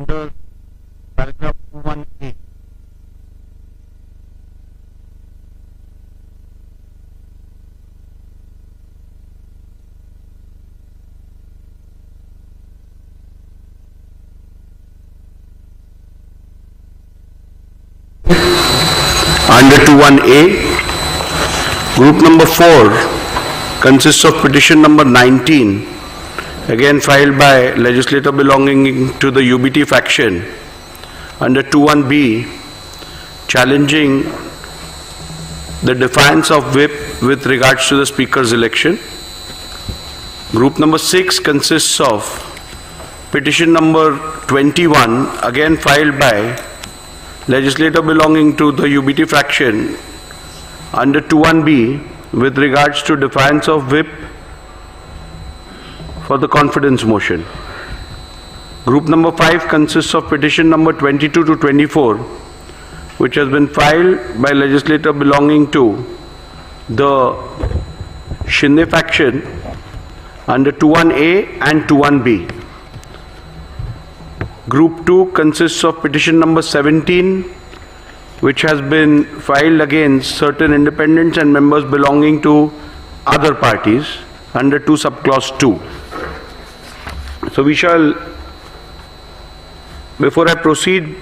under paragraph 21A. Under 21A, group number 4 consists of petition number 19, again filed by legislator belonging to the UBT faction. Under 21B, challenging the defiance of whip with regards to the speaker's election. Group number 6 consists of petition number 21, again filed by legislator belonging to the UBT faction under 21B with regards to defiance of whip for the confidence motion. Group number 5 consists of petition number 22 to 24, which has been filed by legislator belonging to the Shinde faction under 21A and 21B. Group 2 consists of petition number 17, which has been filed against certain independents and members belonging to other parties under 2 subclause 2. So we shall, before I proceed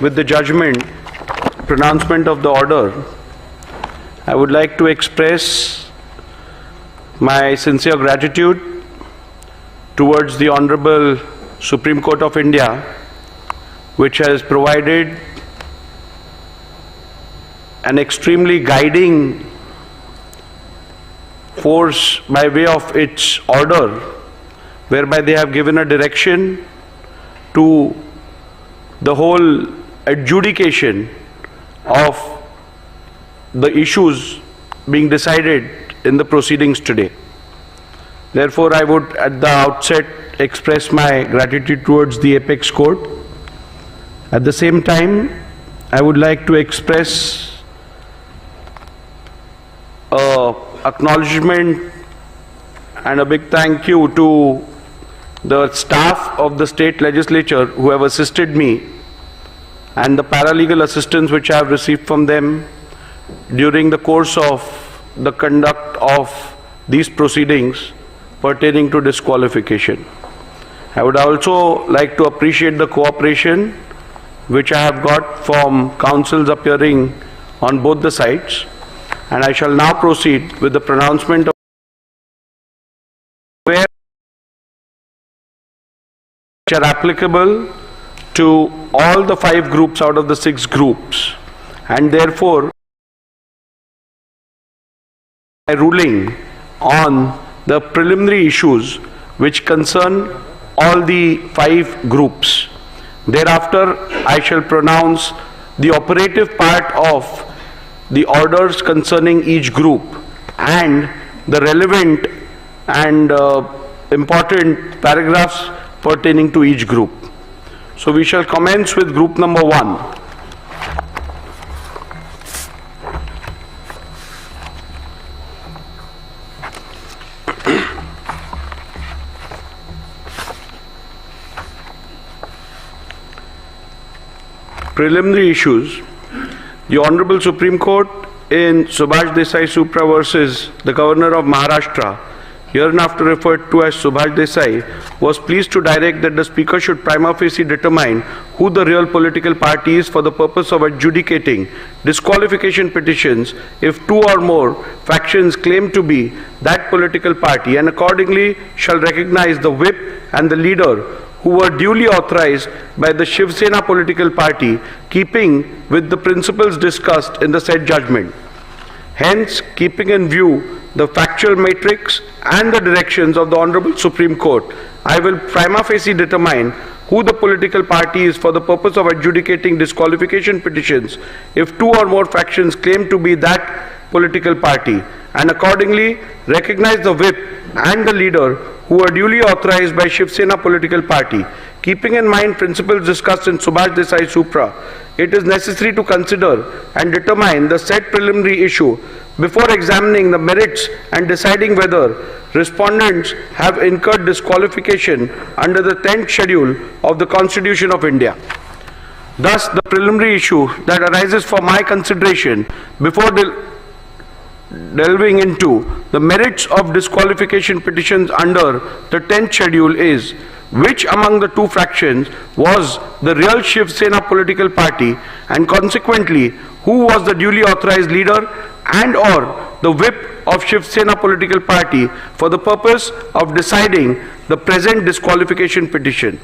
with the judgment, pronouncement of the order, I would like to express my sincere gratitude towards the Honorable Supreme Court of India, which has provided an extremely guiding force by way of its order, whereby they have given a direction to the whole adjudication of the issues being decided in the proceedings today. Therefore, I would at the outset express my gratitude towards the Apex Court. At the same time, I would like to express acknowledgement and a big thank you to the staff of the state legislature who have assisted me and the paralegal assistance which I have received from them during the course of the conduct of these proceedings pertaining to disqualification. I would also like to appreciate the cooperation which I have got from counsels appearing on both the sides, and I shall now proceed with the pronouncement of which are applicable to all the 5 groups out of the 6 groups, and therefore a ruling on the preliminary issues which concern all the 5 groups. Thereafter, I shall pronounce the operative part of the orders concerning each group and the relevant and important paragraphs pertaining to each group. So we shall commence with group number 1. Preliminary issues. The Honorable Supreme Court in Subhash Desai Supra versus the Governor of Maharashtra, hereinafter referred to as Subhash Desai, was pleased to direct that the Speaker should prima facie determine who the real political party is for the purpose of adjudicating disqualification petitions if 2 or more factions claim to be that political party, and accordingly shall recognize the whip and the leader who were duly authorized by the Shiv Sena political party, keeping with the principles discussed in the said judgment. Hence, keeping in view the factual matrix and the directions of the Honorable Supreme Court, I will prima facie determine who the political party is for the purpose of adjudicating disqualification petitions if 2 or more factions claim to be that political party, and accordingly recognize the whip and the leader who are duly authorized by Shiv Sena political party. Keeping in mind principles discussed in Subhash Desai Supra, it is necessary to consider and determine the said preliminary issue before examining the merits and deciding whether respondents have incurred disqualification under the 10th schedule of the Constitution of India. Thus, the preliminary issue that arises for my consideration before delving into the merits of disqualification petitions under the 10th schedule is, which among the two fractions was the real Shiv Sena political party, and consequently who was the duly authorized leader and or the whip of Shiv Sena political party for the purpose of deciding the present disqualification petition.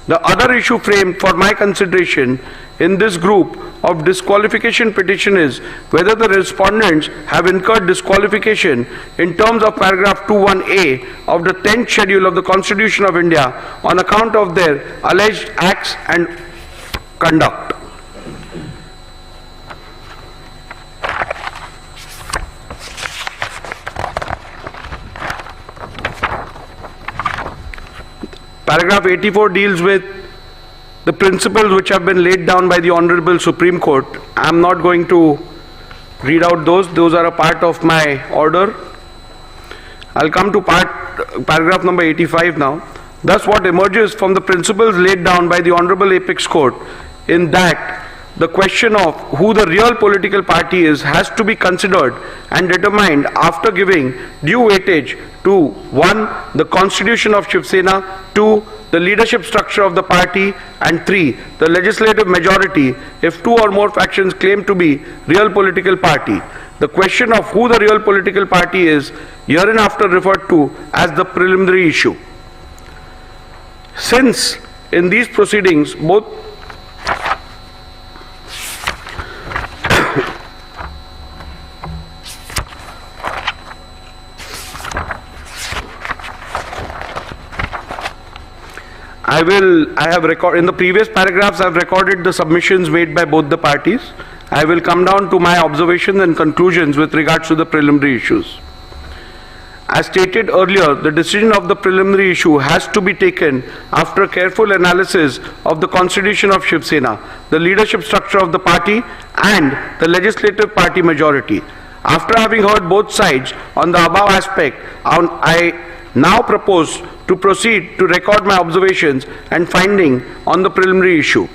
The other issue framed for my consideration in this group of disqualification petition is whether the respondents have incurred disqualification in terms of paragraph 21A of the 10th schedule of the Constitution of India on account of their alleged acts and conduct. Paragraph 84 deals with the principles which have been laid down by the Honorable Supreme Court. I am not going to read out those are a part of my order. I'll come to paragraph number 85 now. Thus, what emerges from the principles laid down by the Honorable Apex Court in that the question of who the real political party is has to be considered and determined after giving due weightage to 1. the Constitution of Shiv Sena, 2. the leadership structure of the party, and 3. the legislative majority if two or more factions claim to be real political party. The question of who the real political party is hereinafter referred to as the preliminary issue. Since in these proceedings both in the previous paragraphs I have recorded the submissions made by both the parties. I will come down to my observations and conclusions with regards to the preliminary issues. As stated earlier, the decision of the preliminary issue has to be taken after careful analysis of the Constitution of Shiv Sena, the leadership structure of the party, and the legislative party majority. After having heard both sides on the above aspect, I now propose to proceed to record my observations and finding on the preliminary issue.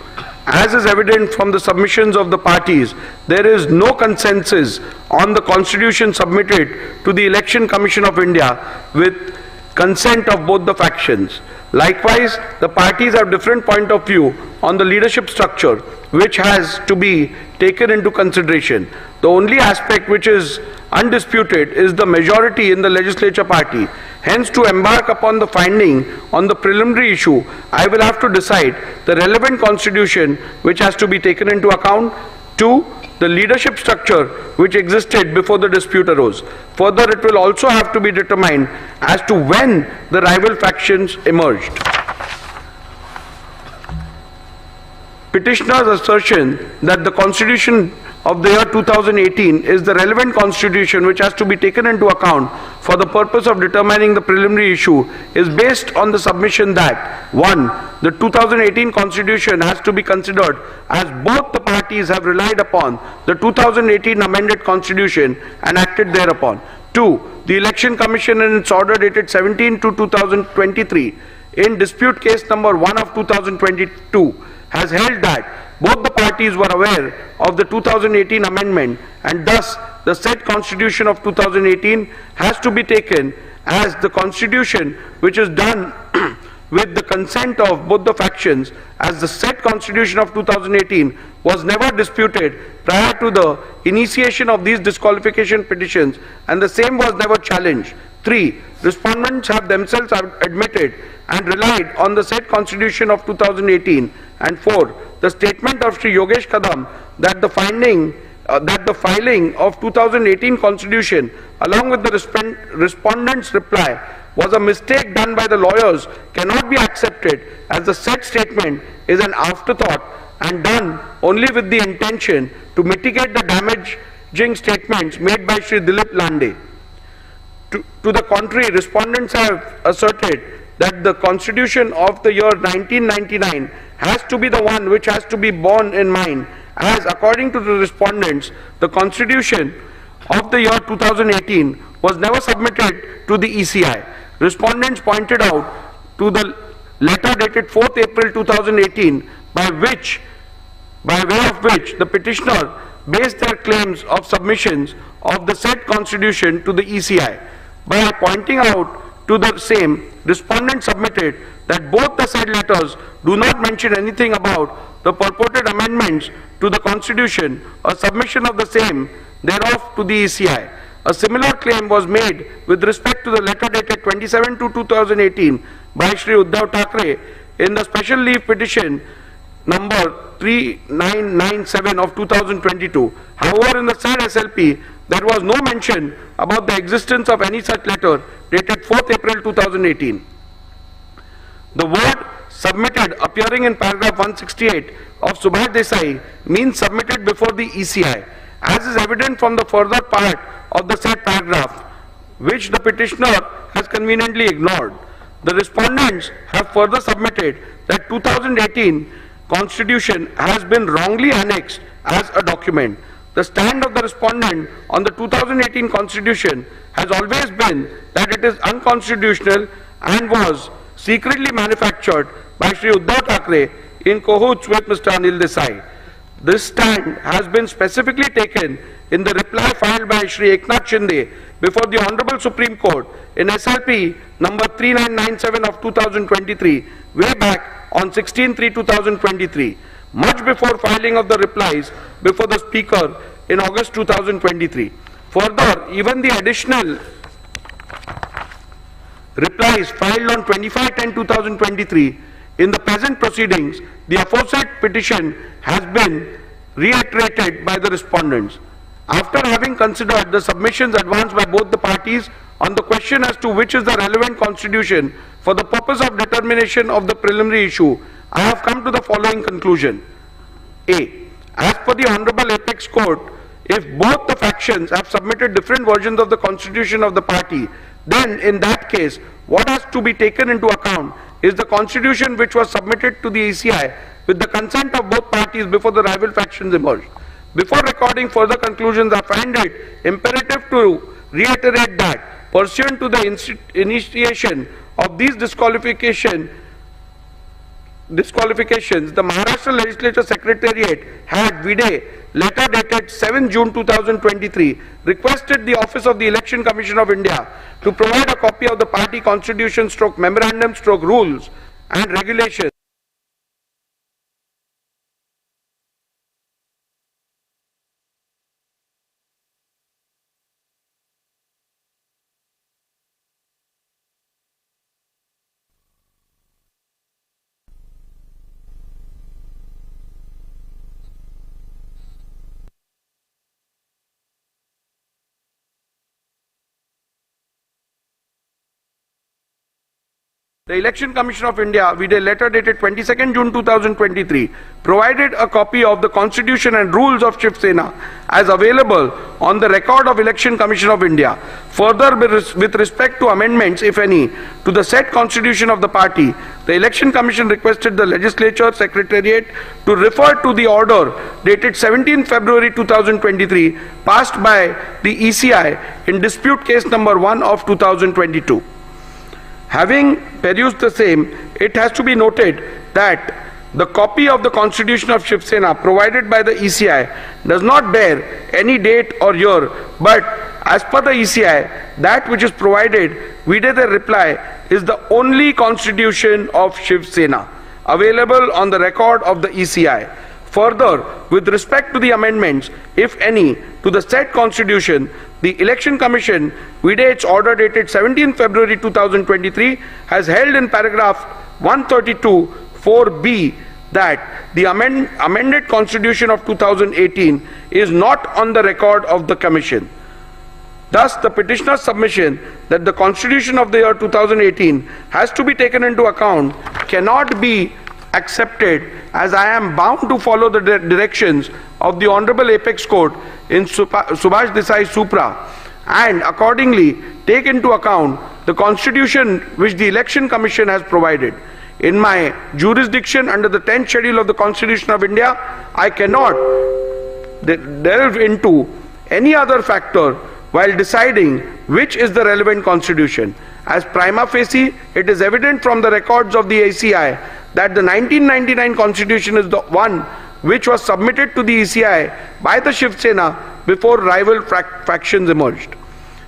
As is evident from the submissions of the parties, there is no consensus on the Constitution submitted to the Election Commission of India with consent of both the factions. Likewise, the parties have different point of view on the leadership structure, which has to be taken into consideration. The only aspect which is undisputed is the majority in the legislature party. Hence, to embark upon the finding on the preliminary issue, I will have to decide the relevant constitution which has to be taken into account. 2. The leadership structure which existed before the dispute arose. Further, it will also have to be determined as to when the rival factions emerged. Petitioner's assertion that the Constitution of the year 2018 is the relevant constitution which has to be taken into account for the purpose of determining the preliminary issue is based on the submission that 1. the 2018 constitution has to be considered as both the parties have relied upon the 2018 amended constitution and acted thereupon. 2. The Election Commission in its order dated 17/2/2023 in dispute case number 1 of 2022 has held that both the parties were aware of the 2018 amendment, and thus the said Constitution of 2018 has to be taken as the Constitution which is done with the consent of both the factions, as the said Constitution of 2018 was never disputed prior to the initiation of these disqualification petitions, and the same was never challenged. 3. Respondents have themselves admitted and relied on the said Constitution of 2018. And 4. The statement of Sri Yogesh Kadam that the filing of 2018 Constitution along with the respondent's reply was a mistake done by the lawyers cannot be accepted, as the said statement is an afterthought and done only with the intention to mitigate the damaging statements made by Sri Dilip Lande. To the contrary, respondents have asserted that the Constitution of the year 1999 has to be the one which has to be borne in mind, as according to the respondents, the Constitution of the year 2018 was never submitted to the ECI. Respondents pointed out to the letter dated 4th April 2018 by way of which the petitioner based their claims of submissions of the said constitution to the ECI. By pointing out to the same, respondent submitted that both the said letters do not mention anything about the purported amendments to the constitution or submission of the same thereof to the ECI. A similar claim was made with respect to the letter dated 27/2/2018 by Shri Uddhav Thackeray in the special leave petition number 3997 of 2022. However, in the said SLP, there was no mention about the existence of any such letter dated 4th April 2018. The word submitted appearing in paragraph 168 of Subhash Desai means submitted before the ECI, as is evident from the further part of the said paragraph, which the petitioner has conveniently ignored. The respondents have further submitted that 2018 Constitution has been wrongly annexed as a document. The stand of the respondent on the 2018 Constitution has always been that it is unconstitutional and was secretly manufactured by Shri Uddhav Thackeray in cahoots with Mr. Anil Desai. This stand has been specifically taken in the reply filed by Shri Eknath Shinde before the Honorable Supreme Court in SLP number 3997 of 2023, way back on 16/3/2023, much before filing of the replies before the Speaker in August 2023. Further, even the additional replies filed on 25/10/2023 in the present proceedings, the aforesaid petition has been reiterated by the respondents. After having considered the submissions advanced by both the parties on the question as to which is the relevant constitution for the purpose of determination of the preliminary issue, I have come to the following conclusion. A. As per the Honorable Apex Court, if both the factions have submitted different versions of the constitution of the party, then in that case, what has to be taken into account is the constitution which was submitted to the ECI with the consent of both parties before the rival factions emerged. Before recording further conclusions, I find it imperative to reiterate that pursuant to the initiation of these disqualifications, the Maharashtra Legislature Secretariat had vide letter dated 7 June 2023 requested the Office of the Election Commission of India to provide a copy of the party constitution / memorandum / rules and regulations The Election Commission of India, with a letter dated 22nd June 2023, provided a copy of the Constitution and rules of Shiv Sena as available on the record of Election Commission of India. Further, with respect to amendments, if any, to the said Constitution of the party, the Election Commission requested the Legislature Secretariat to refer to the order dated 17 February 2023, passed by the ECI in dispute case number 1 of 2022. Having perused the same, it has to be noted that the copy of the Constitution of Shiv Sena provided by the ECI does not bear any date or year, but as per the ECI, that which is provided vide the reply is the only Constitution of Shiv Sena available on the record of the ECI. Further, with respect to the amendments, if any, to the said Constitution, the Election Commission, vide its order dated 17 February 2023, has held in paragraph 132 4b that the amended Constitution of 2018 is not on the record of the Commission. Thus, the petitioner's submission that the Constitution of the year 2018 has to be taken into account cannot be accepted, as I am bound to follow the directions of the Honorable Apex Court in Subhash Desai Supra, and accordingly take into account the Constitution which the Election Commission has provided. In my jurisdiction under the 10th schedule of the Constitution of India, I cannot delve into any other factor while deciding which is the relevant constitution. As prima facie, it is evident from the records of the ECI that the 1999 constitution is the one which was submitted to the ECI by the Shiv Sena before rival factions emerged.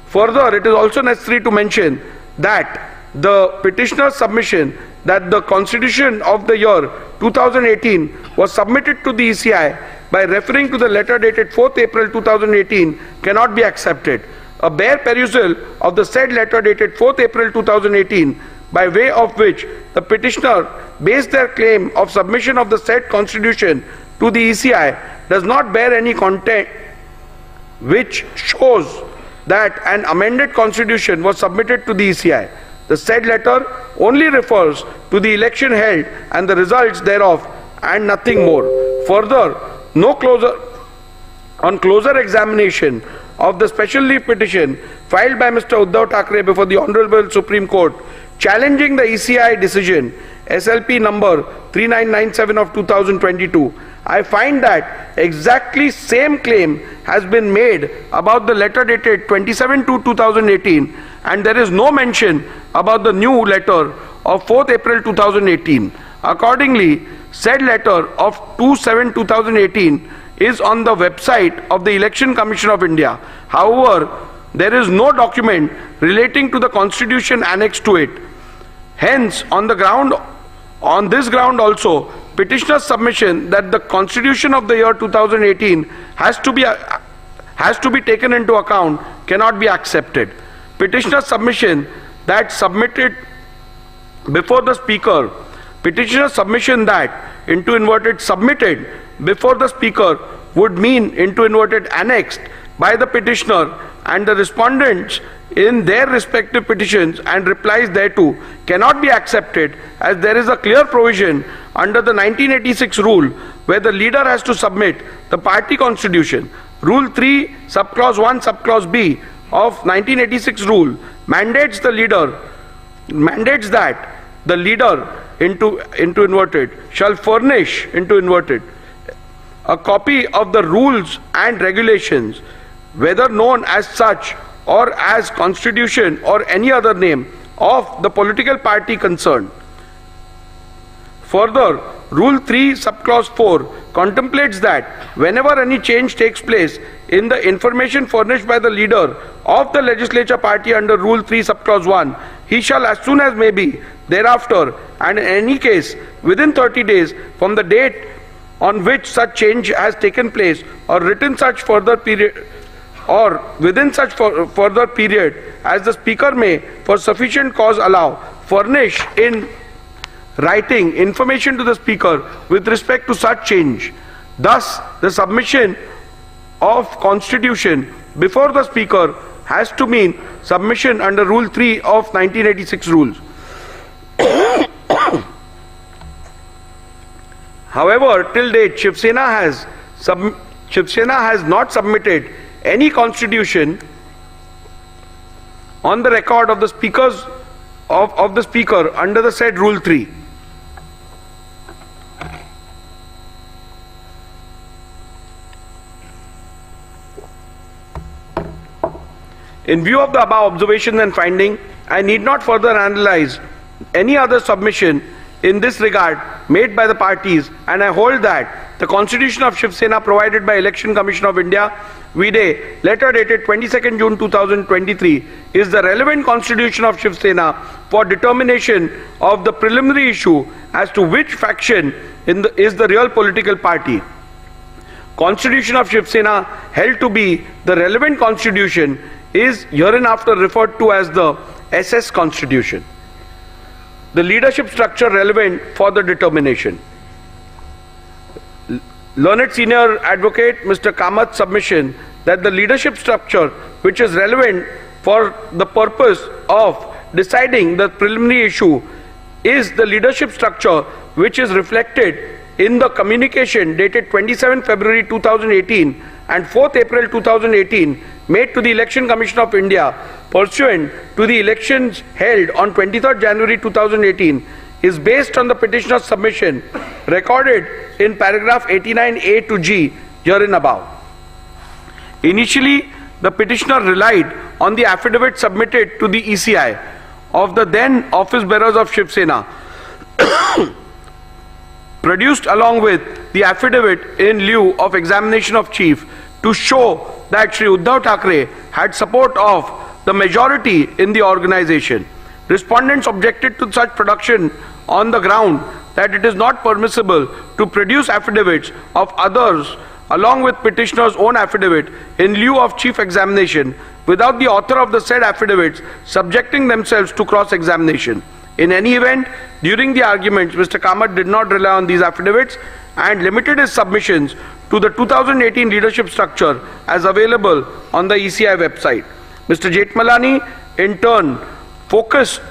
Further, it is also necessary to mention that the petitioner's submission that the constitution of the year 2018 was submitted to the ECI by referring to the letter dated 4th April 2018 cannot be accepted. A bare perusal of the said letter dated 4th April 2018, by way of which the petitioner based their claim of submission of the said constitution to the ECI, does not bear any content which shows that an amended constitution was submitted to the ECI. The said letter only refers to the election held and the results thereof, and nothing more. Further, on closer examination of the special leave petition filed by Mr. Uddhav Thackeray before the Honorable Supreme Court, challenging the ECI decision SLP number 3997 of 2022, I find that exactly same claim has been made about the letter dated 27/2/2018, and there is no mention about the new letter of 4th April 2018. Accordingly, said letter of 2/7/2018 is on the website of the Election Commission of India. However, there is no document relating to the constitution annexed to it. Hence, on this ground also, petitioner's submission that the constitution of the year 2018 has to be taken into account cannot be accepted. Petitioner's submission that submitted before the speaker, petitioner's submission that into inverted submitted before the speaker would mean into inverted annexed by the petitioner and the respondents in their respective petitions and replies thereto cannot be accepted, as there is a clear provision under the 1986 rule where the leader has to submit the party constitution. Rule 3 subclause 1 subclause B of 1986 rule mandates that the leader into inverted shall furnish into inverted a copy of the rules and regulations, whether known as such or as constitution or any other name, of the political party concerned. Further, Rule 3 subclause 4 contemplates that whenever any change takes place in the information furnished by the leader of the legislature party under Rule 3 subclause 1, he shall as soon as may be thereafter, and in any case within 30 days from the date on which such change has taken place, or written such further period, or within such further period as the speaker may for sufficient cause allow, furnish in writing information to the speaker with respect to such change. Thus, the submission of constitution before the speaker has to mean submission under Rule 3 of 1986 rules. However, till date, Shiv Sena has not submitted any constitution on the record of the speakers of the speaker under the said Rule 3. In view of the above observations and finding, I need not further analyze any other submission in this regard made by the parties, and I hold that the constitution of Shiv Sena provided by Election Commission of India, vide letter dated 22nd June 2023, is the relevant constitution of Shiv Sena for determination of the preliminary issue as to which faction is the real political party. Constitution of Shiv Sena held to be the relevant constitution is hereinafter referred to as the SS Constitution. The leadership structure relevant for the determination. Learned Senior Advocate Mr. Kamath's submission that the leadership structure which is relevant for the purpose of deciding the preliminary issue is the leadership structure which is reflected in the communication dated 27 February 2018 and 4th April 2018 made to the Election Commission of India pursuant to the elections held on 23rd January 2018 is based on the petitioner's submission recorded in paragraph 89A to G herein above. Initially, the petitioner relied on the affidavit submitted to the ECI of the then office bearers of Shiv Sena, produced along with the affidavit in lieu of examination of chief, to show that Shri Uddhav Thackeray had support of the majority in the organization. Respondents objected to such production on the ground that it is not permissible to produce affidavits of others along with petitioner's own affidavit in lieu of chief examination without the author of the said affidavits subjecting themselves to cross-examination. In any event, during the arguments, Mr. Kamath did not rely on these affidavits and limited his submissions to the 2018 leadership structure as available on the ECI website. Mr. Jethmalani, in turn, focused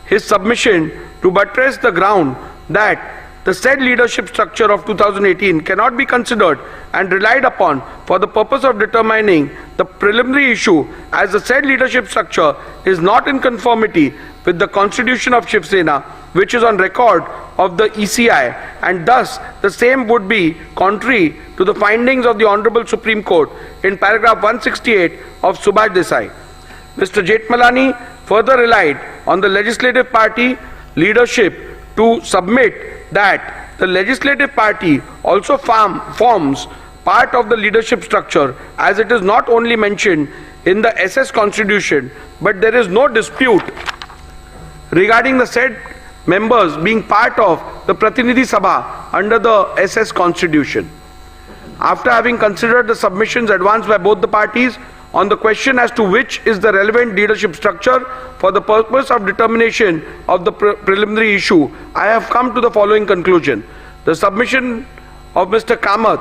his submission to buttress the ground that the said leadership structure of 2018 cannot be considered and relied upon for the purpose of determining the preliminary issue, as the said leadership structure is not in conformity with the constitution of Shiv Sena, which is on record of the ECI, and thus the same would be contrary to the findings of the Honorable Supreme Court in paragraph 168 of Subhash Desai. Mr. Jethmalani further relied on the legislative party leadership to submit that the legislative party also forms part of the leadership structure, as it is not only mentioned in the SS Constitution, but there is no dispute regarding the said members being part of the Pratinidhi Sabha under the SS Constitution. After having considered the submissions advanced by both the parties on the question as to which is the relevant leadership structure for the purpose of determination of the preliminary issue, I have come to the following conclusion. The submission of Mr. Kamath,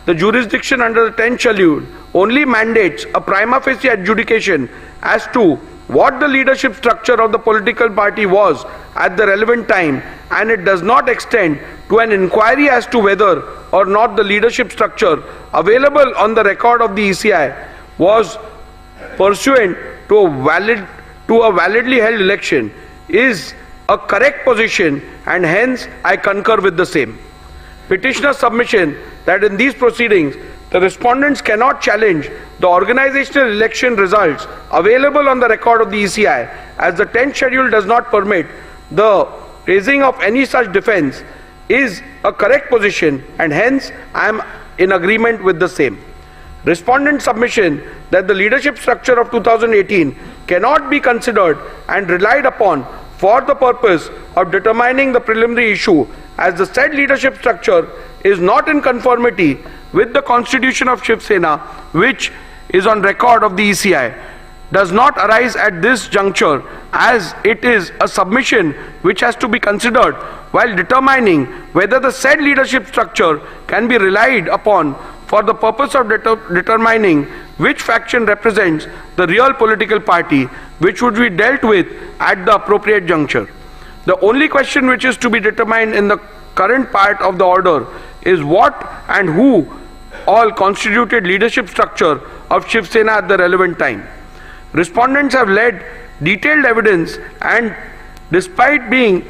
the jurisdiction under the 10th schedule, only mandates a prima facie adjudication as to what the leadership structure of the political party was at the relevant time, and it does not extend to an inquiry as to whether or not the leadership structure available on the record of the ECI was pursuant to a validly held election is a correct position, and hence I concur with the same. Petitioner's submission that in these proceedings the respondents cannot challenge the organizational election results available on the record of the ECI, as the 10th schedule does not permit the raising of any such defense, is a correct position, and hence I am in agreement with the same. Respondent submission that the leadership structure of 2018 cannot be considered and relied upon for the purpose of determining the preliminary issue, as the said leadership structure is not in conformity with the constitution of Shiv Sena, which is on record of the ECI, does not arise at this juncture, as it is a submission which has to be considered while determining whether the said leadership structure can be relied upon for the purpose of determining which faction represents the real political party, which would be dealt with at the appropriate juncture. The only question which is to be determined in the current part of the order is what and who all constituted leadership structure of Shiv Sena at the relevant time. Respondents have led detailed evidence, and despite being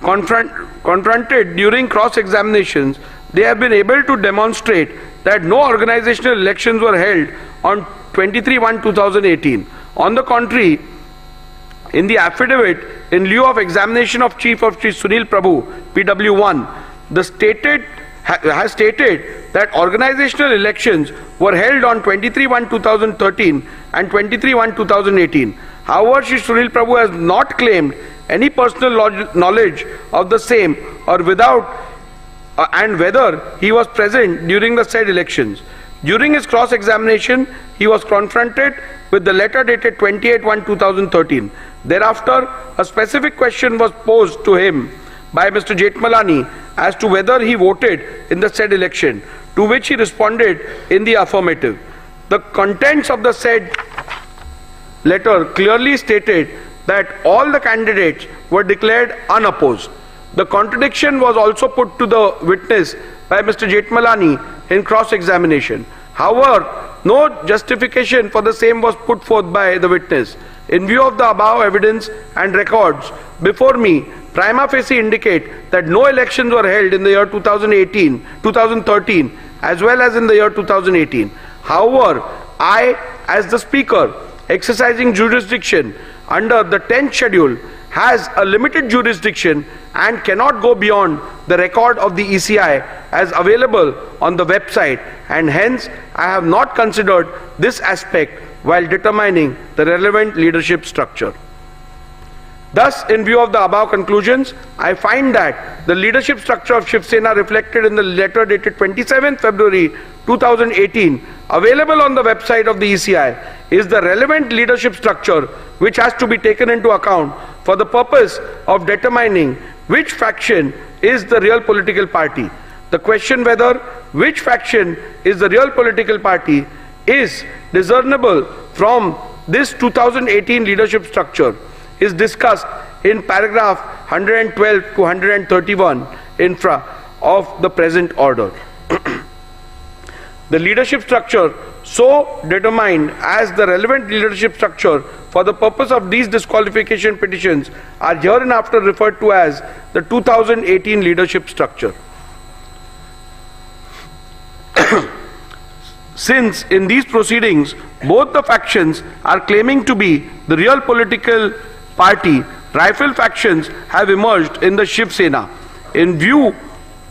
confronted during cross-examinations, they have been able to demonstrate that no organizational elections were held on 23/1/2018. On the contrary, in the affidavit in lieu of examination of Chief of Shri Sunil Prabhu, PW1, has stated that organizational elections were held on 23/1/2013 and 23/1/2018. However, Shri Sunil Prabhu has not claimed any personal knowledge of the same or and whether he was present during the said elections. During his cross-examination, he was confronted with the letter dated 28/1/2013. Thereafter, a specific question was posed to him by Mr. Jethmalani as to whether he voted in the said election, to which he responded in the affirmative. The contents of the said letter clearly stated that all the candidates were declared unopposed. The contradiction was also put to the witness by Mr. Jethmalani in cross-examination. However, no justification for the same was put forth by the witness. In view of the above evidence and records before me, prima facie indicate that no elections were held in the year 2013 as well as in the year 2018. However, I, as the Speaker exercising jurisdiction under the 10th schedule has a limited jurisdiction and cannot go beyond the record of the ECI as available on the website, and hence I have not considered this aspect while determining the relevant leadership structure. Thus, in view of the above conclusions, I find that the leadership structure of Shiv Sena reflected in the letter dated 27 February 2018 available on the website of the ECI is the relevant leadership structure which has to be taken into account for the purpose of determining which faction is the real political party. The question whether which faction is the real political party is discernible from this 2018 leadership structure is discussed in paragraph 112 to 131 infra of the present order. The leadership structure so determined as the relevant leadership structure for the purpose of these disqualification petitions are hereinafter referred to as the 2018 leadership structure. Since in these proceedings both the factions are claiming to be the real political party, rival factions have emerged in the Shiv Sena. In view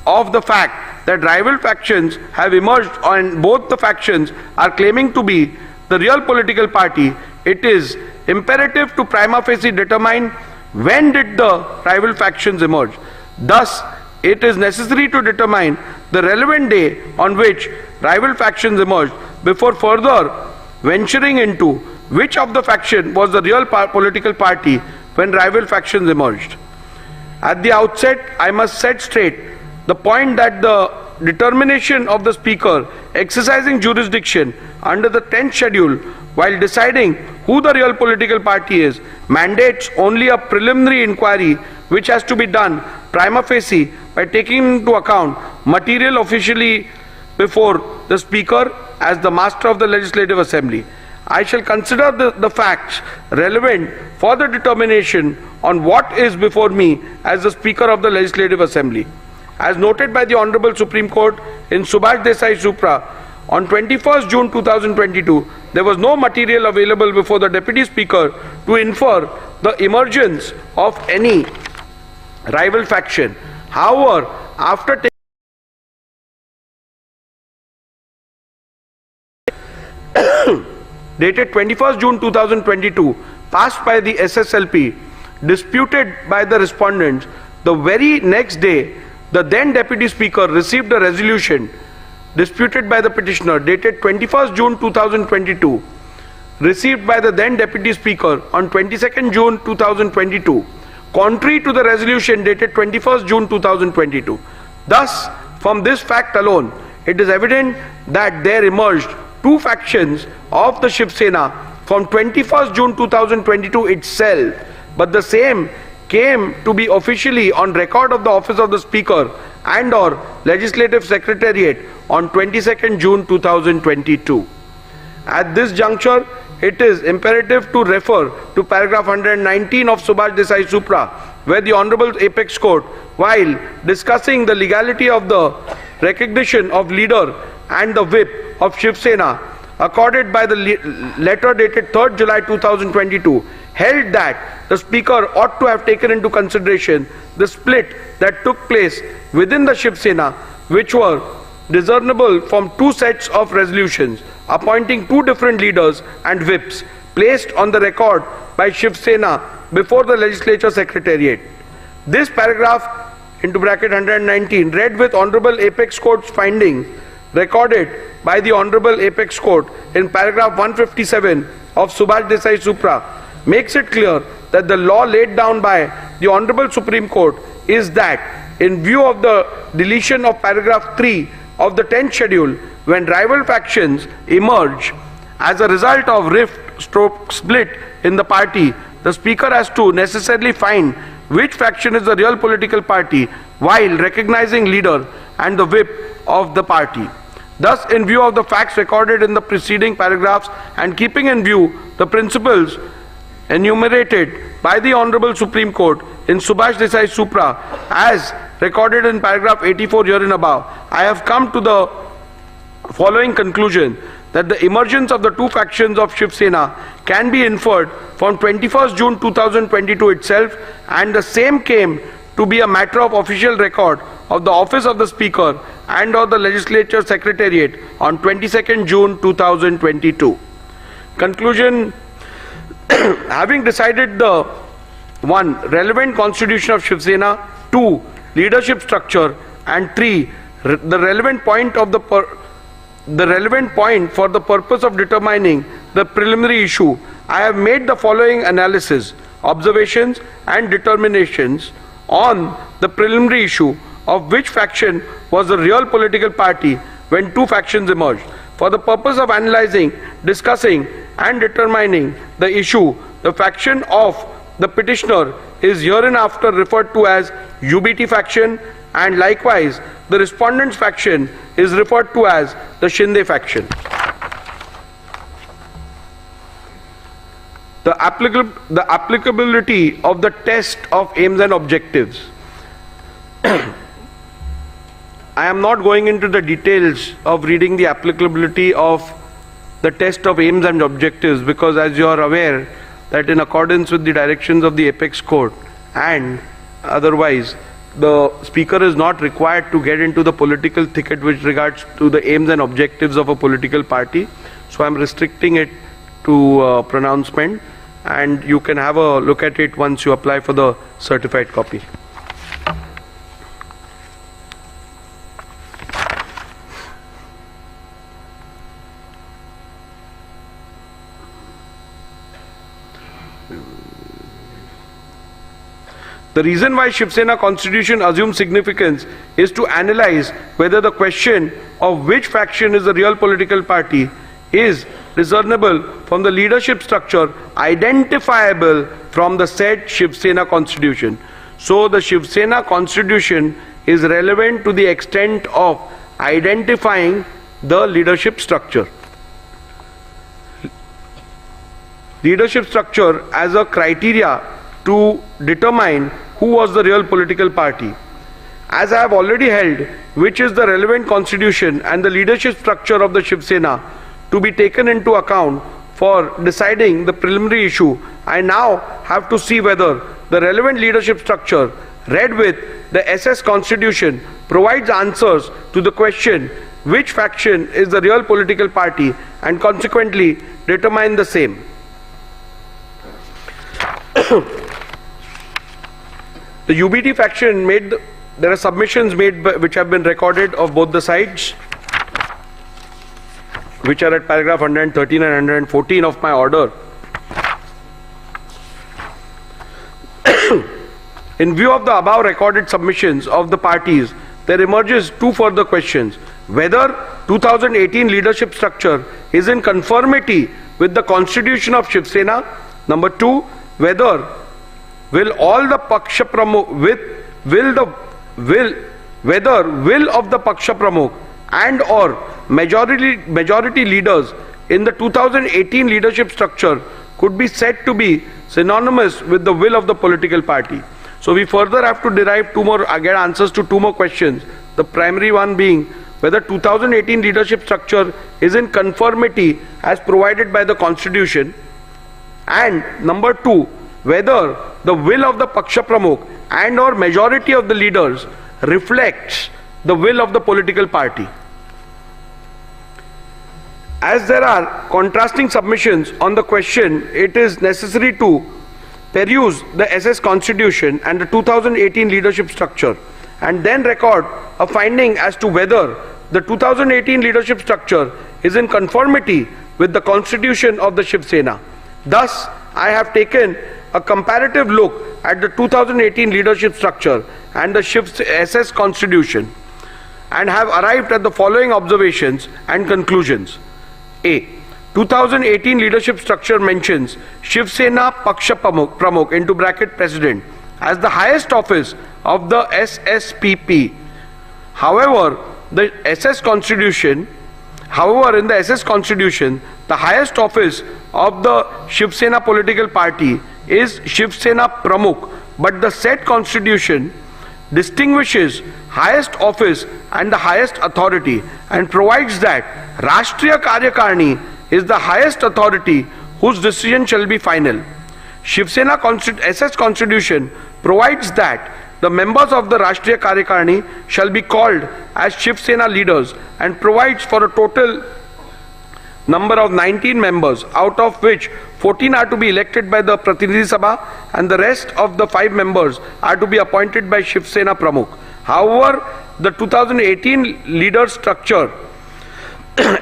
of the fact that rival factions have emerged and both the factions are claiming to be the real political party, it is imperative to prima facie determine when did the rival factions emerge. Thus, it is necessary to determine the relevant day on which rival factions emerged before further venturing into which of the faction was the real political party when rival factions emerged. At the outset, I must set straight the point that the determination of the Speaker exercising jurisdiction under the 10th schedule while deciding who the real political party is mandates only a preliminary inquiry which has to be done prima facie by taking into account material officially before the Speaker as the Master of the Legislative Assembly. I shall consider the facts relevant for the determination on what is before me as the Speaker of the Legislative Assembly. As noted by the Honorable Supreme Court in Subhash Desai Supra, on 21st June 2022, there was no material available before the Deputy Speaker to infer the emergence of any rival faction. However, after dated 21st June 2022, passed by the SSLP, disputed by the respondents, the very next day, the then Deputy Speaker received a resolution disputed by the petitioner dated 21st June 2022, received by the then Deputy Speaker on 22nd June 2022, contrary to the resolution dated 21st June 2022. Thus, from this fact alone, it is evident that there emerged two factions of the Shiv Sena from 21st June 2022 itself, but the same came to be officially on record of the office of the Speaker and or Legislative Secretariat on 22nd June 2022. At this juncture, it is imperative to refer to paragraph 119 of Subhash Desai Supra, where the Honorable Apex Court, while discussing the legality of the recognition of leader and the whip of Shiv Sena accorded by the letter dated 3rd July 2022, held that the Speaker ought to have taken into consideration the split that took place within the Shiv Sena, which were discernible from two sets of resolutions appointing two different leaders and whips placed on the record by Shiv Sena before the Legislature Secretariat. This paragraph into bracket 119 read with Honorable Apex Court's findings recorded by the Honorable Apex Court in paragraph 157 of Subhash Desai Supra makes it clear that the law laid down by the Honorable Supreme Court is that in view of the deletion of paragraph 3 of the 10th schedule, when rival factions emerge as a result of rift/split in the party, the Speaker has to necessarily find which faction is the real political party while recognizing leader and the whip of the party. Thus, in view of the facts recorded in the preceding paragraphs and keeping in view the principles enumerated by the Honorable Supreme Court in Subhash Desai Supra as recorded in paragraph 84 herein above, I have come to the following conclusion that the emergence of the two factions of Shiv Sena can be inferred from 21st June 2022 itself, and the same came to be a matter of official record of the office of the Speaker and of the Legislature Secretariat on 22nd June 2022. Conclusion: having decided the 1. relevant constitution of Shiv Sena, 2. leadership structure, and 3. the relevant point for the purpose of determining the preliminary issue, I have made the following analysis, observations, and determinations on the preliminary issue of which faction was the real political party when two factions emerged. For the purpose of analyzing, discussing, and determining the issue, the faction of the petitioner is hereinafter referred to as UBT faction, and likewise the respondent's faction is referred to as the Shinde faction. The applicability of the test of aims and objectives. I am not going into the details of reading the applicability of the test of aims and objectives, because as you are aware that in accordance with the directions of the Apex Court and otherwise, the Speaker is not required to get into the political thicket with regards to the aims and objectives of a political party. So I am restricting it to pronouncement, and you can have a look at it once you apply for the certified copy. The reason why Shiv Sena constitution assumes significance is to analyze whether the question of which faction is the real political party is discernible from the leadership structure identifiable from the said Shiv Sena constitution. So the Shiv Sena constitution is relevant to the extent of identifying the leadership structure. Leadership structure as a criteria to determine who was the real political party. As I have already held which is the relevant constitution and the leadership structure of the Shiv Sena to be taken into account for deciding the preliminary issue, I now have to see whether the relevant leadership structure read with the SS constitution provides answers to the question which faction is the real political party, and consequently determine the same. The UBT faction made, there are submissions made which have been recorded of both the sides, which are at paragraph 113 and 114 of my order. In view of the above recorded submissions of the parties, there emerges two further questions: whether 2018 leadership structure is in conformity with the constitution of Shiv Sena. Number two, whether will all the Paksha Pramukh whether will of the Paksha Pramukh and or majority leaders in the 2018 leadership structure could be said to be synonymous with the will of the political party. So we further have to derive get answers to two more questions. The primary one being whether 2018 leadership structure is in conformity as provided by the constitution, and number two, whether the will of the Paksha Pramukh and or majority of the leaders reflects the will of the political party. As there are contrasting submissions on the question, it is necessary to peruse the SS constitution and the 2018 leadership structure and then record a finding as to whether the 2018 leadership structure is in conformity with the constitution of the Shiv Sena. Thus, I have taken a comparative look at the 2018 leadership structure and the Shiv SS constitution and have arrived at the following observations and conclusions. A. 2018 leadership structure mentions Shiv Sena Paksha Pramukh into bracket president as the highest office of the SSPP. However, in the SS constitution, the highest office of the Shiv Sena political party is Shiv Sena Pramukh, but the said constitution distinguishes highest office and the highest authority and provides that Rashtriya Karyakarni is the highest authority whose decision shall be final. Shiv Sena SS Constitution provides that the members of the Rashtriya Karyakarni shall be called as Shiv Sena leaders and provides for a total number of 19 members, out of which 14 are to be elected by the Pratinidhi Sabha and the rest of the 5 members are to be appointed by Shiv Sena Pramukh. However, the 2018 leader structure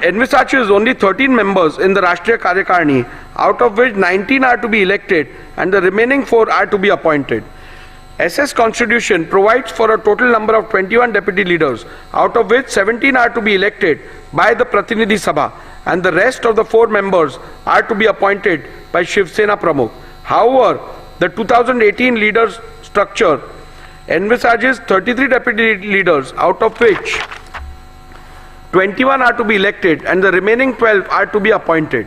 envisages only 13 members in the Rashtriya Karyakarni, out of which 19 are to be elected and the remaining 4 are to be appointed. SS Constitution provides for a total number of 21 deputy leaders, out of which 17 are to be elected by the Pratinidhi Sabha and the rest of the 4 members are to be appointed by Shiv Sena Pramukh. However, the 2018 leaders structure envisages 33 deputy leaders, out of which 21 are to be elected and the remaining 12 are to be appointed.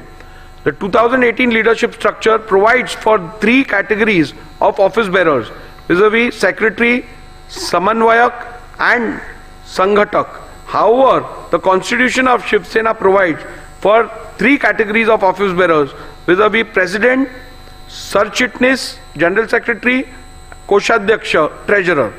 The 2018 leadership structure provides for 3 categories of office bearers, vis-a-vis Secretary, Samanvayak and Sanghatak. However, the Constitution of Shiv Sena provides for 3 categories of office bearers, vis-a-vis President, Sarchitnis, General Secretary, Koshadhyaksha, Treasurer.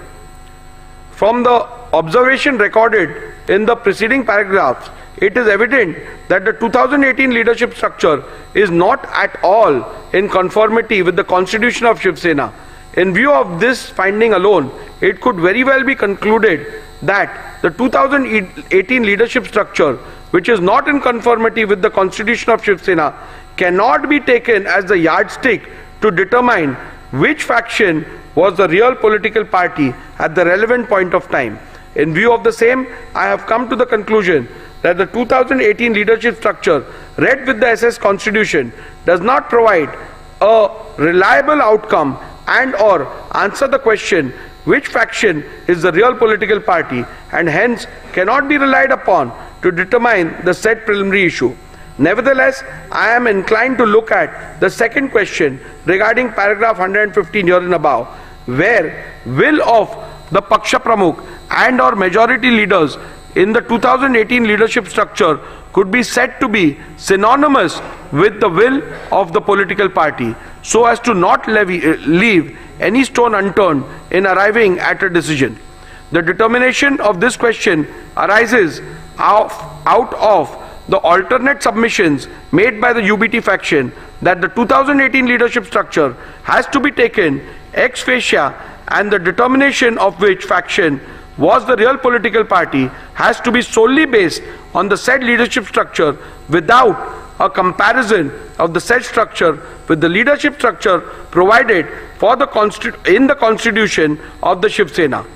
From the observation recorded in the preceding paragraphs, it is evident that the 2018 leadership structure is not at all in conformity with the Constitution of Shiv Sena. In view of this finding alone, it could very well be concluded that the 2018 leadership structure, which is not in conformity with the Constitution of Shiv Sena, cannot be taken as the yardstick to determine which faction was the real political party at the relevant point of time. In view of the same, I have come to the conclusion that the 2018 leadership structure read with the SS Constitution does not provide a reliable outcome and or answer the question which faction is the real political party, and hence cannot be relied upon to determine the said preliminary issue. Nevertheless, I am inclined to look at the second question regarding paragraph 115 herein above, where will of the Paksha Pramukh and or majority leaders in the 2018 leadership structure could be said to be synonymous with the will of the political party, so as to not leave any stone unturned in arriving at a decision. The determination of this question arises out of the alternate submissions made by the UBT faction that the 2018 leadership structure has to be taken ex facie, and the determination of which faction was the real political party has to be solely based on the said leadership structure without a comparison of the said structure with the leadership structure provided for the in the Constitution of the Shiv Sena.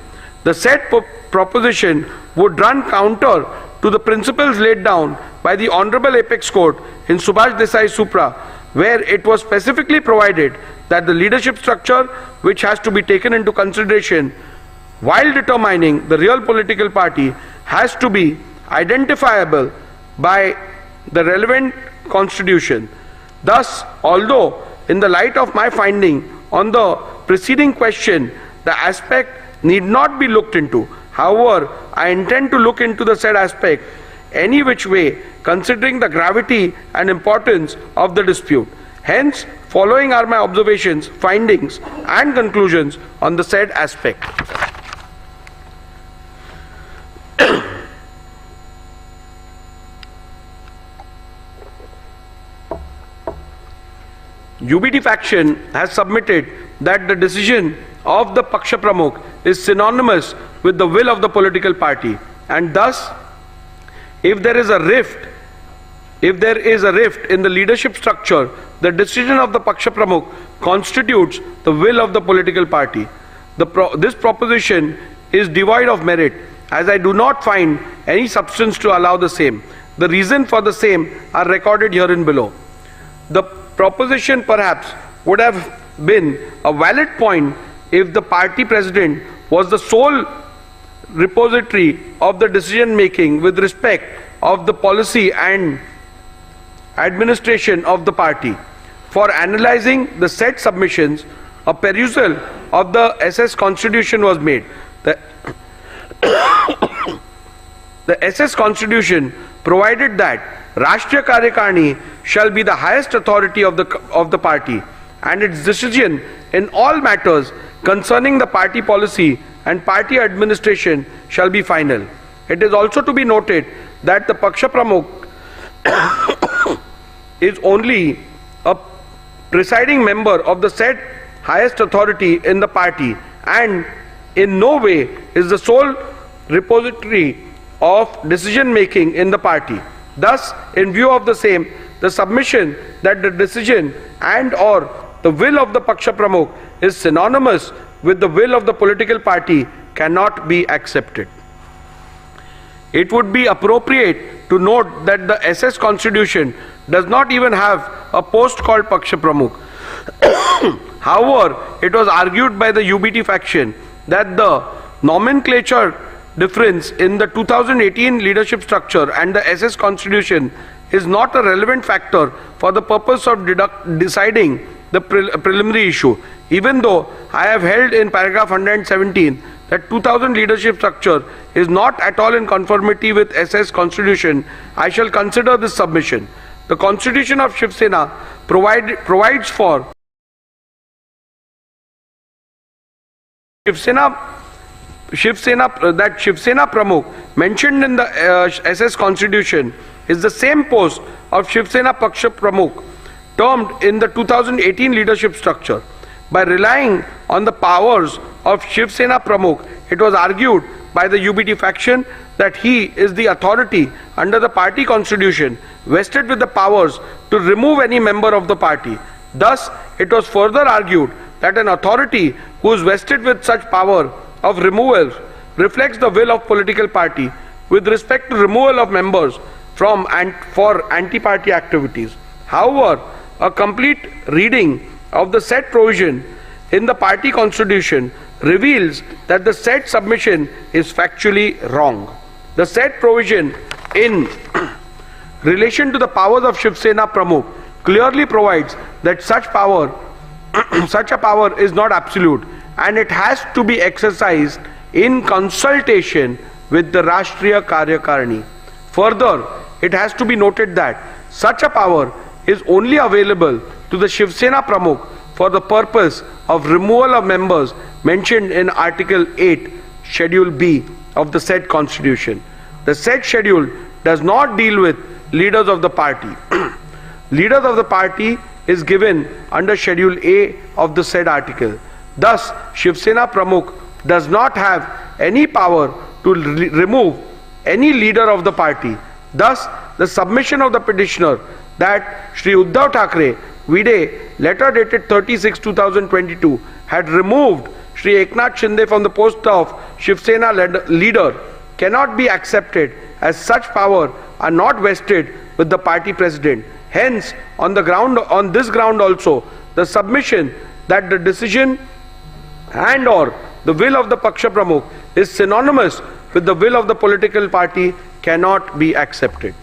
The said proposition would run counter to the principles laid down by the Honorable Apex Court in Subhash Desai Supra, where it was specifically provided that the leadership structure which has to be taken into consideration while determining the real political party has to be identifiable by the relevant constitution. Thus, although in the light of my finding on the preceding question, the aspect need not be looked into, however, I intend to look into the said aspect any which way, considering the gravity and importance of the dispute. Hence, following are my observations, findings and conclusions on the said aspect. UBT faction has submitted that the decision of the Paksha Pramukh is synonymous with the will of the political party, and thus if there is a rift in the leadership structure, the decision of the Paksha Pramukh constitutes the will of the political party. This proposition is devoid of merit, as I do not find any substance to allow the same. The reason for the same are recorded herein below. The proposition perhaps would have been a valid point if the party president was the sole repository of the decision making with respect of the policy and administration of the party. For analyzing the said submissions, a perusal of the SS Constitution was made. The, the SS Constitution provided that Rashtriya Karyakarni shall be the highest authority of the party, and its decision in all matters concerning the party policy and party administration shall be final. It is also to be noted that the Paksha Pramukh is only a presiding member of the said highest authority in the party, and in no way is the sole repository of decision making in the party. Thus, in view of the same, the submission that the decision and or the will of the Paksha Pramukh is synonymous with the will of the political party cannot be accepted. It would be appropriate to note that the SS Constitution does not even have a post called Paksha Pramukh. However, it was argued by the UBT faction that the nomenclature difference in the 2018 leadership structure and the SS Constitution is not a relevant factor for the purpose of deciding the preliminary issue. Even though I have held in paragraph 117 that 2000 leadership structure is not at all in conformity with SS Constitution, I shall consider this submission. The Constitution of Shiv Sena provides for Shiv Sena Pramukh mentioned in the SS Constitution is the same post of Shiv Sena Paksha Pramukh termed in the 2018 leadership structure. By relying on the powers of Shiv Sena Pramukh, it was argued by the UBT faction that he is the authority under the party constitution vested with the powers to remove any member of the party. Thus, it was further argued that an authority who is vested with such power of removal reflects the will of political party with respect to removal of members from and for anti-party activities. However, a complete reading of the said provision in the party constitution reveals that the said submission is factually wrong. The said provision in relation to the powers of Shiv Sena Pramukh clearly provides that such a power is not absolute, and it has to be exercised in consultation with the Rashtriya Karyakarni. Further, it has to be noted that such a power is only available to the Shiv Sena Pramukh for the purpose of removal of members mentioned in Article 8, Schedule B of the said Constitution. The said schedule does not deal with leaders of the party. Leaders of the party is given under Schedule A of the said article. Thus, Shiv Sena Pramukh does not have any power to remove any leader of the party. Thus, the submission of the petitioner that Shri Uddhav Thackeray, Vide, letter dated 30/6/2022, had removed Shri Eknath Shinde from the post of Shiv Sena leader cannot be accepted, as such power are not vested with the party president. Hence, on this ground also, the submission that the decision and or the will of the Paksha Pramukh is synonymous with the will of the political party cannot be accepted.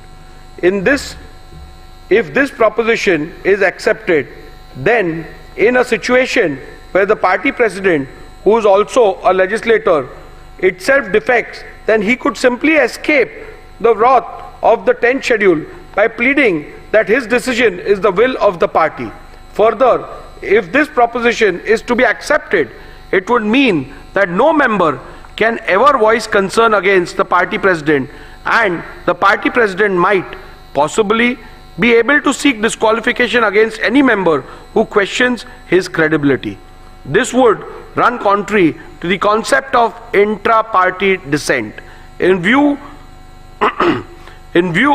If this proposition is accepted, then in a situation where the party president, who is also a legislator, itself defects, then he could simply escape the wrath of the 10th schedule by pleading that his decision is the will of the party. Further, if this proposition is to be accepted, it would mean that no member can ever voice concern against the party president, and the party president might possibly be able to seek disqualification against any member who questions his credibility. This would run contrary to the concept of intra-party dissent. In view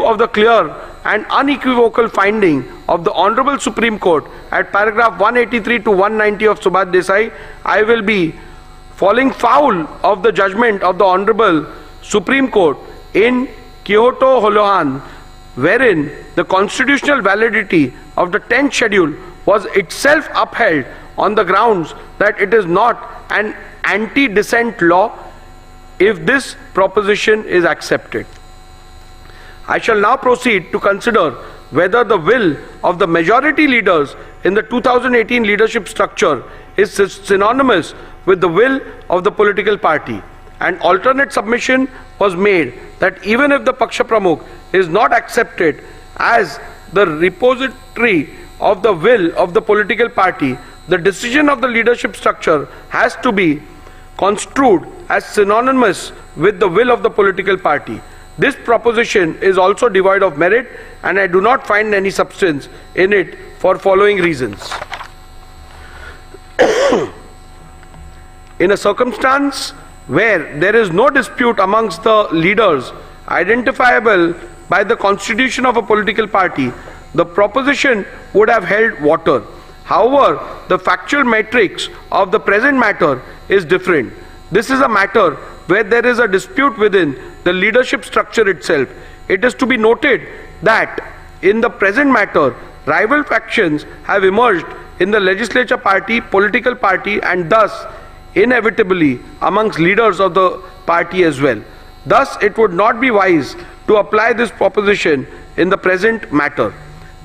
of the clear and unequivocal finding of the Honorable Supreme Court at paragraph 183 to 190 of Subhash Desai, I will be falling foul of the judgment of the Honorable Supreme Court in Kyoto Holohan, wherein the constitutional validity of the 10th schedule was itself upheld on the grounds that it is not an anti-dissent law if this proposition is accepted. I shall now proceed to consider whether the will of the majority leaders in the 2018 leadership structure is synonymous with the will of the political party. An alternate submission was made that even if the Paksha Pramukh is not accepted as the repository of the will of the political party, the decision of the leadership structure has to be construed as synonymous with the will of the political party. This proposition is also devoid of merit, and I do not find any substance in it for following reasons. In a circumstance where there is no dispute amongst the leaders identifiable by the constitution of a political party, the proposition would have held water. However, the factual matrix of the present matter is different. This is a matter where there is a dispute within the leadership structure itself. It is to be noted that in the present matter, rival factions have emerged in the legislature party, political party, and thus inevitably amongst leaders of the party as well. Thus, it would not be wise to apply this proposition in the present matter.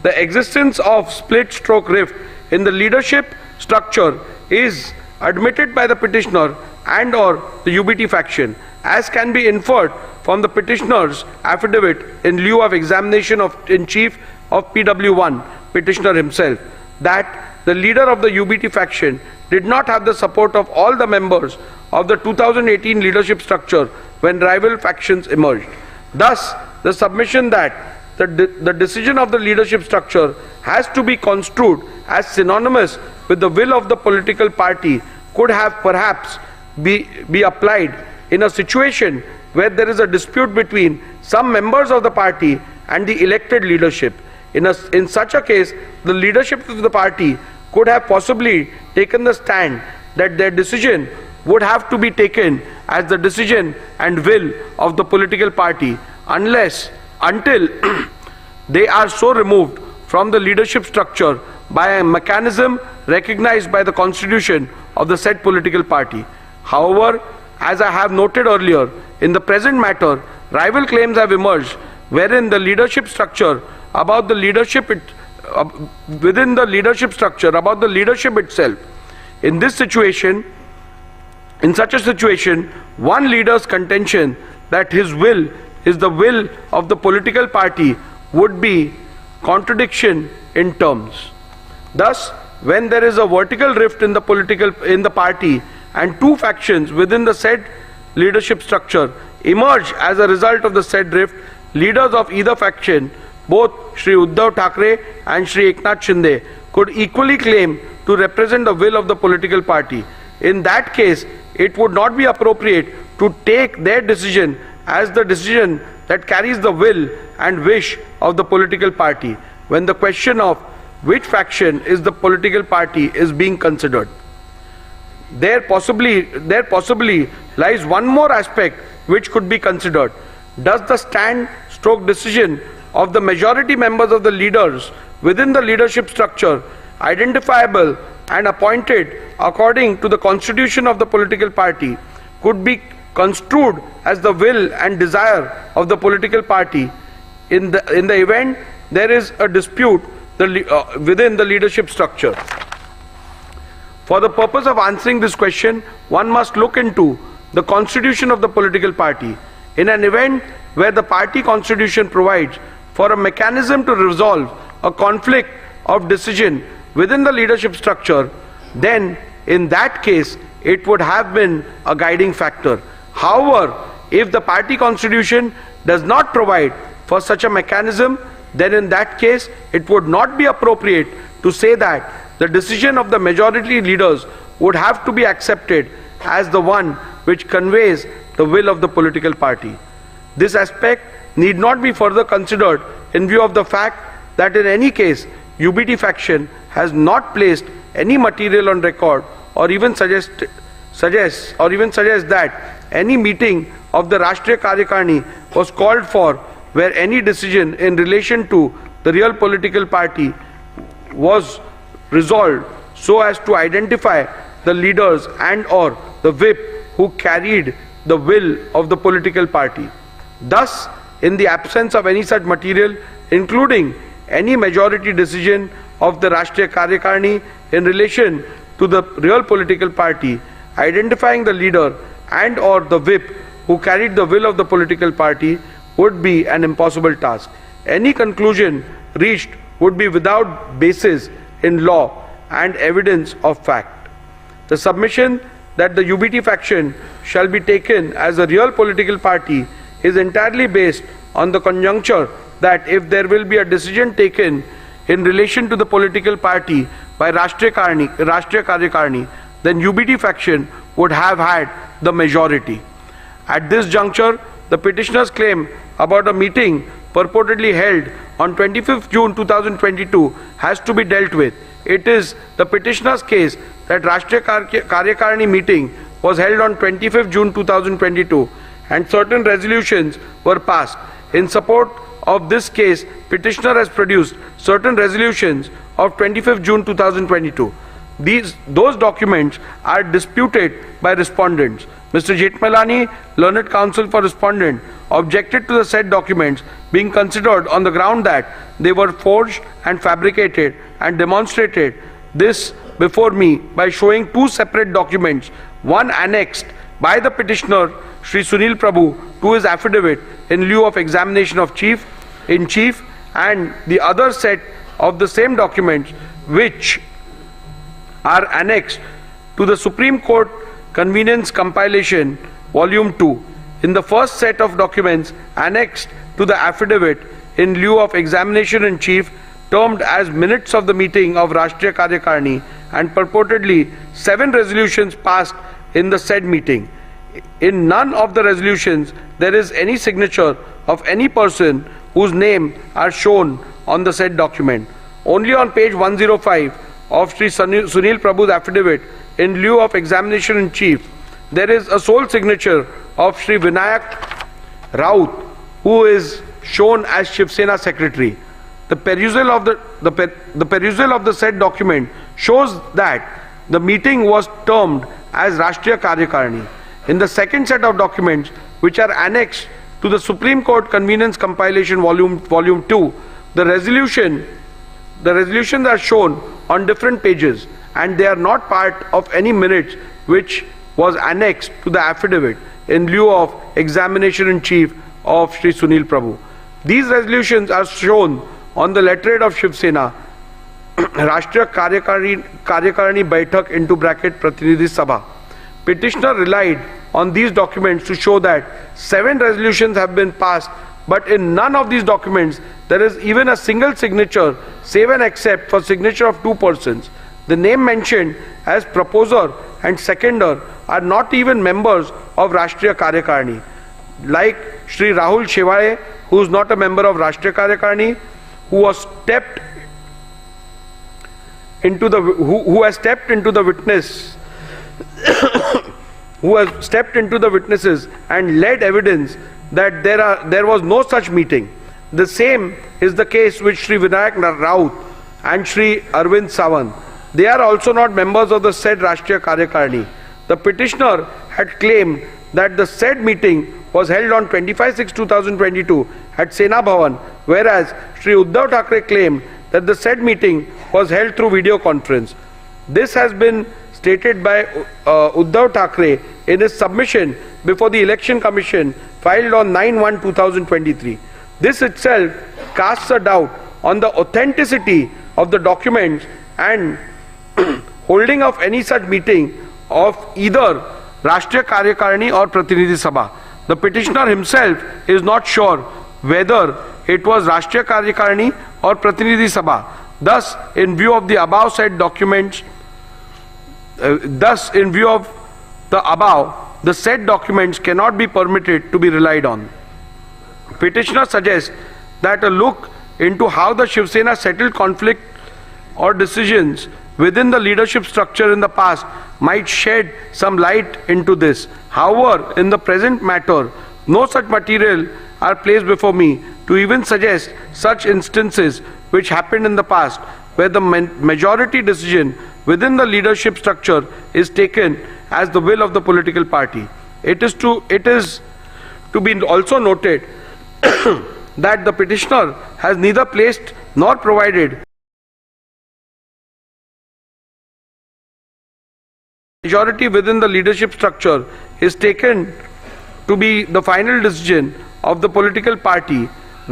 The existence of split stroke rift in the leadership structure is admitted by the petitioner and or the UBT faction, as can be inferred from the petitioner's affidavit in lieu of examination in chief of PW1, petitioner himself, that the leader of the UBT faction did not have the support of all the members of the 2018 leadership structure when rival factions emerged. Thus, the submission that the decision of the leadership structure has to be construed as synonymous with the will of the political party could have perhaps be applied in a situation where there is a dispute between some members of the party and the elected leadership. In such a case, the leadership of the party could have possibly taken the stand that their decision would have to be taken as the decision and will of the political party until they are so removed from the leadership structure by a mechanism recognized by the constitution of the said political party. However, as I have noted earlier, in the present matter, rival claims have emerged wherein the leadership structure about the leadership within the leadership structure about the leadership itself. In such a situation, one leader's contention that his will is the will of the political party would be contradiction in terms. Thus, when there is a vertical rift in the party and two factions within the said leadership structure emerge as a result of the said rift, leaders of either faction, both Shri Uddhav Thackeray and Shri Eknath Shinde, could equally claim to represent the will of the political party. In that case, it would not be appropriate to take their decision as the decision that carries the will and wish of the political party when the question of which faction is the political party is being considered. There possibly lies one more aspect which could be considered. Does the stand-stroke decision of the majority members of the leaders within the leadership structure identifiable and appointed according to the constitution of the political party could be construed as the will and desire of the political party in the event there is a dispute within the leadership structure? For the purpose of answering this question, one must look into the constitution of the political party. In an event where the party constitution provides for a mechanism to resolve a conflict of decision within the leadership structure, then in that case it would have been a guiding factor. However, if the party constitution does not provide for such a mechanism, then in that case it would not be appropriate to say that the decision of the majority leaders would have to be accepted as the one which conveys the will of the political party. This aspect need not be further considered in view of the fact that in any case UBT faction has not placed any material on record or even suggest that any meeting of the Rashtriya Karyakarni was called for where any decision in relation to the real political party was resolved so as to identify the leaders and or the whip who carried the will of the political party. Thus, in the absence of any such material, including any majority decision of the Rashtriya Karyakarni in relation to the real political party, identifying the leader and or the whip who carried the will of the political party would be an impossible task. Any conclusion reached would be without basis in law and evidence of fact. The submission that the UBT faction shall be taken as a real political party is entirely based on the conjuncture that if there will be a decision taken in relation to the political party by Rashtriya Karyakarni, then UBT faction would have had the majority. At this juncture, the petitioner's claim about a meeting purportedly held on 25th June 2022 has to be dealt with. It is the petitioner's case that Rashtriya Karyakarni meeting was held on 25th June 2022 and certain resolutions were passed. In support of this case, petitioner has produced certain resolutions of 25th June 2022. Those documents are disputed by respondents. Mr. Jetmalani, learned counsel for respondent, objected to the said documents being considered on the ground that they were forged and fabricated, and demonstrated this before me by showing two separate documents, one annexed by the petitioner Shri Sunil Prabhu to his affidavit in lieu of examination of in chief, and the other set of the same documents which are annexed to the Supreme Court Convenience Compilation Volume 2. In the first set of documents annexed to the affidavit in lieu of examination in chief, termed as minutes of the meeting of Rashtriya Karyakarni, and purportedly 7 resolutions passed in the said meeting. In none of the resolutions there is any signature of any person whose name are shown on the said document. Only on page 105 of Sri Sunil Prabhu's affidavit in lieu of examination in chief, there is a sole signature of Sri Vinayak Raut, who is shown as Shiv Sena secretary. The perusal of the said document shows that the meeting was termed as Rashtriya Karyakarni. In the second set of documents, which are annexed to the Supreme Court Convenience Compilation Volume 2, the resolutions are shown on different pages, and they are not part of any minutes which was annexed to the affidavit in lieu of examination in chief of Sri Sunil Prabhu. These resolutions are shown on the letterhead of Shiv Sena, Rashtriya Karyakarni Baitak into bracket Pratinidhi Sabha. Petitioner relied on these documents to show that 7 resolutions have been passed, but in none of these documents there is even a single signature, save and except for signature of 2 persons. The name mentioned as proposer and seconder are not even members of Rashtriya Karyakarni, like Shri Rahul Shevale, who is not a member of Rashtriya Karyakarni, who has stepped into the witnesses and led evidence that there was no such meeting. The same is the case with Shri Vinayak Raut and Shri Arvind Sawant. They are also not members of the said Rashtriya Karyakarni. The petitioner had claimed that the said meeting was held on 25/6/2022 at Sena Bhavan, whereas Shri Uddhav Thackeray claimed that the said meeting was held through video conference. This has been stated by Uddhav Thackeray in his submission before the Election Commission filed on 9/1/2023. This itself casts a doubt on the authenticity of the documents and holding of any such meeting of either Rashtriya Karyakarni or Pratinidhi Sabha. The petitioner himself is not sure whether it was Rashtriya Karyakarni or Pratinidhi Sabha. Thus, in view of the above said documents, the said documents cannot be permitted to be relied on. Petitioner suggests that a look into how the Shiv Sena settled conflict or decisions within the leadership structure in the past might shed some light into this. However, in the present matter, no such material are placed before me to even suggest such instances which happened in the past, where the majority decision within the leadership structure is taken as the will of the political party. It is to be also noted that the petitioner has neither placed nor provided majority within the leadership structure is taken to be the final decision of the political party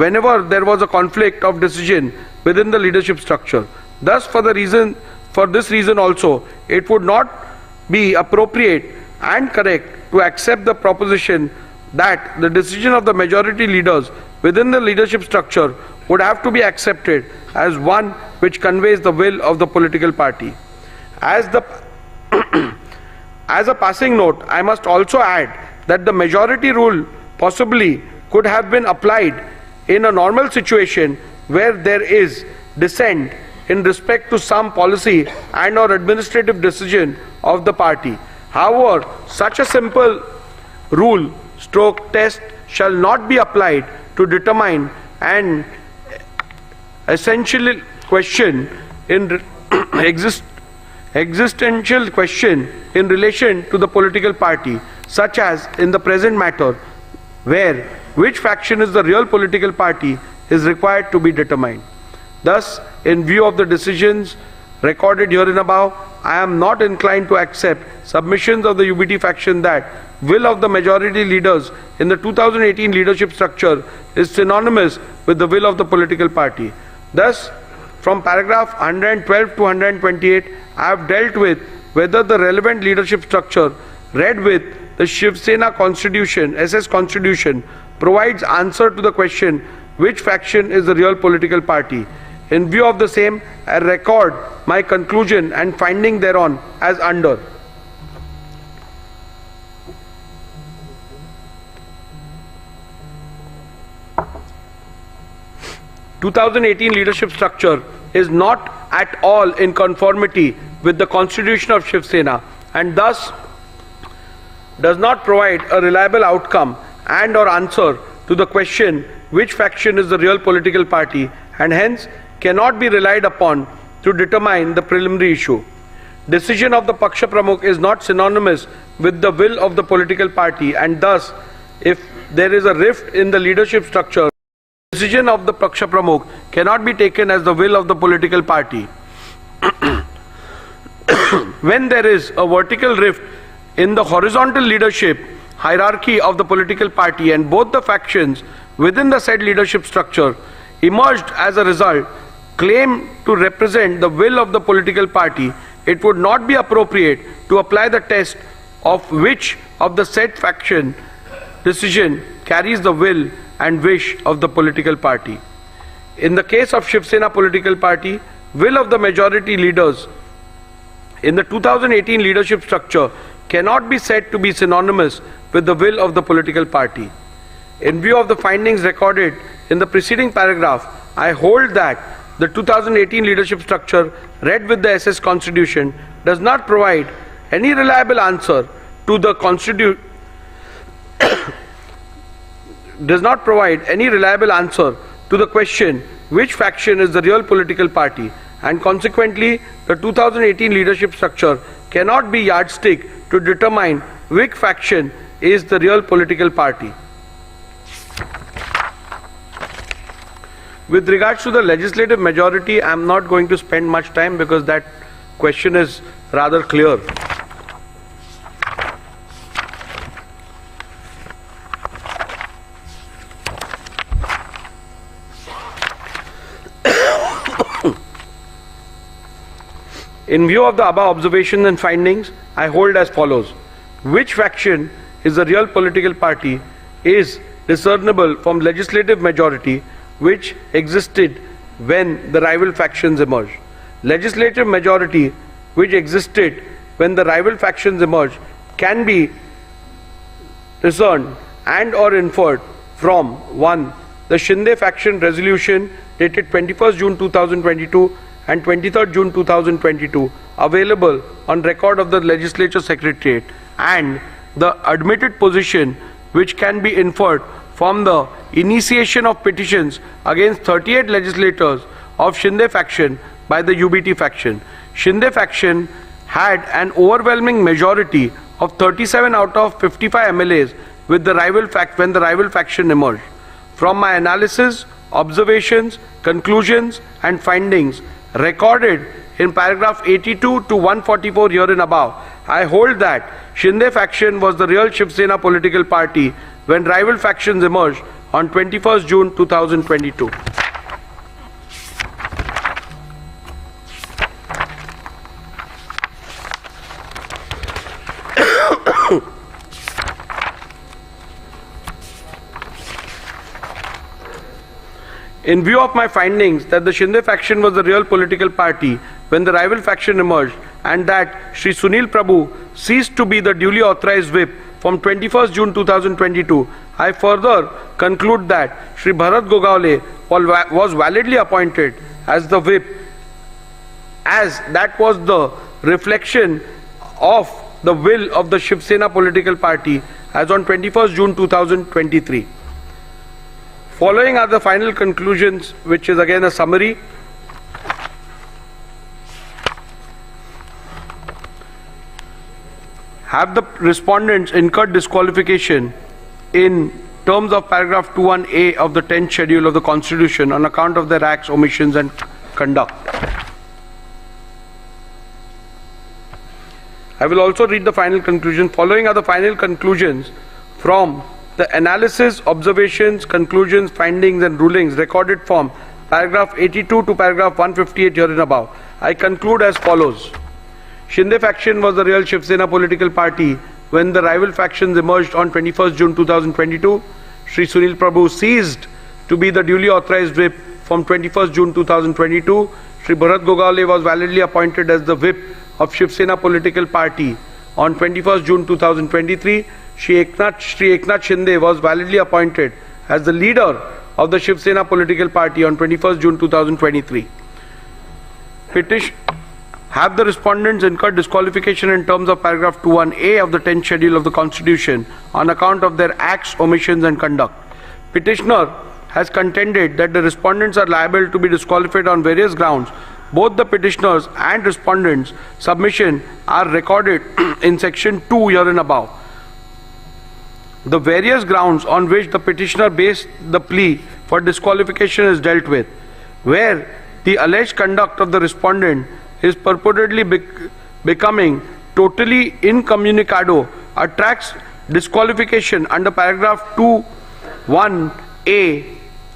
whenever there was a conflict of decision within the leadership structure. Thus, for this reason also, it would not be appropriate and correct to accept the proposition that the decision of the majority leaders within the leadership structure would have to be accepted as one which conveys the will of the political party. As a passing note, I must also add that the majority rule possibly could have been applied in a normal situation where there is dissent in respect to some policy and or administrative decision of the party. However, such a simple rule stroke test shall not be applied to determine an essential question in existential question in relation to the political party, such as in the present matter, where which faction is the real political party is required to be determined. Thus, in view of the decisions recorded herein above, I am not inclined to accept submissions of the UBT faction that will of the majority leaders in the 2018 leadership structure is synonymous with the will of the political party. Thus, from paragraph 112 to 128, I have dealt with whether the relevant leadership structure read with the Shiv Sena constitution, SS constitution, provides answer to the question which faction is the real political party. In view of the same, I record my conclusion and finding thereon as under. The 2018 leadership structure is not at all in conformity with the constitution of Shiv Sena and thus does not provide a reliable outcome and or answer to the question which faction is the real political party, and hence cannot be relied upon to determine the preliminary issue. Decision of the Paksha Pramukh is not synonymous with the will of the political party, and thus if there is a rift in the leadership structure, decision of the Paksha Pramukh cannot be taken as the will of the political party. When there is a vertical rift in the horizontal leadership hierarchy of the political party and both the factions within the said leadership structure emerged as a result claim to represent the will of the political party, it would not be appropriate to apply the test of which of the said faction decision carries the will and wish of the political party. In the case of Shiv Sena political party, will of the majority leaders in the 2018 leadership structure cannot be said to be synonymous with the will of the political party. In view of the findings recorded in the preceding paragraph, I hold that the 2018 leadership structure read with the SS Constitution does not provide any reliable answer to the question which faction is the real political party, and consequently the 2018 leadership structure cannot be yardstick to determine which faction is the real political party. With regards to the legislative majority, I am not going to spend much time because that question is rather clear. In view of the above observations and findings, I hold as follows. Which faction is the real political party is discernible from legislative majority which existed when the rival factions emerged. Legislative majority which existed when the rival factions emerged can be discerned and or inferred from 1. The Shinde faction resolution dated 21st June 2022 and 23rd June 2022 available on record of the Legislature Secretariat, and the admitted position which can be inferred from the initiation of petitions against 38 legislators of Shinde faction by the UBT faction. Shinde faction had an overwhelming majority of 37 out of 55 MLAs with the when the rival faction emerged. From my analysis, observations, conclusions and findings recorded in paragraph 82 to 144 herein above, I hold that Shinde faction was the real Shiv Sena political party when rival factions emerged on 21st June 2022. In view of my findings that the Shinde faction was the real political party when the rival faction emerged and that Shri Sunil Prabhu ceased to be the duly authorized whip from 21st June 2022, I further conclude that Shri Bharat Gogaole was validly appointed as the whip, as that was the reflection of the will of the Shiv Sena political party as on 21st June 2023. Following are the final conclusions, which is again a summary. Have the respondents incurred disqualification in terms of paragraph 21A of the 10th schedule of the Constitution on account of their acts, omissions and conduct? I will also read the final conclusion. Following are the final conclusions from the analysis, observations, conclusions, findings and rulings recorded from paragraph 82 to paragraph 158 herein above. I conclude as follows. Shinde faction was the real Shiv Sena political party when the rival factions emerged on 21st June 2022. Shri Sunil Prabhu ceased to be the duly authorized whip from 21st June 2022. Shri Bharat Gogaole was validly appointed as the whip of Shiv Sena political party on 21st June 2023. Shri Eknath Shinde was validly appointed as the leader of the Shiv Sena political party on 21st June 2023. Have the respondents incurred disqualification in terms of paragraph 21A of the 10th schedule of the Constitution on account of their acts, omissions and conduct? Petitioner has contended that the respondents are liable to be disqualified on various grounds. Both the petitioners and respondents' submission are recorded in section 2 herein above. The various grounds on which the petitioner based the plea for disqualification is dealt with, where the alleged conduct of the respondent is purportedly becoming totally incommunicado, attracts disqualification under paragraph 2(1)(a)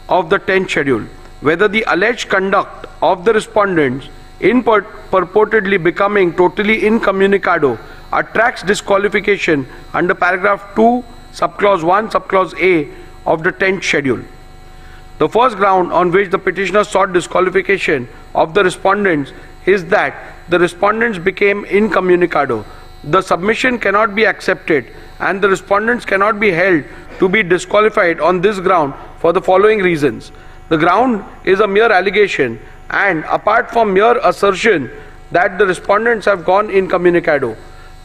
of the 10th schedule. Whether the alleged conduct of the respondents in purportedly becoming totally incommunicado attracts disqualification under paragraph 2 subclause 1 subclause A of the 10th schedule. The first ground on which the petitioner sought disqualification of the respondents is that the respondents became incommunicado. The submission cannot be accepted and the respondents cannot be held to be disqualified on this ground for the following reasons. The ground is a mere allegation, and apart from mere assertion that the respondents have gone incommunicado,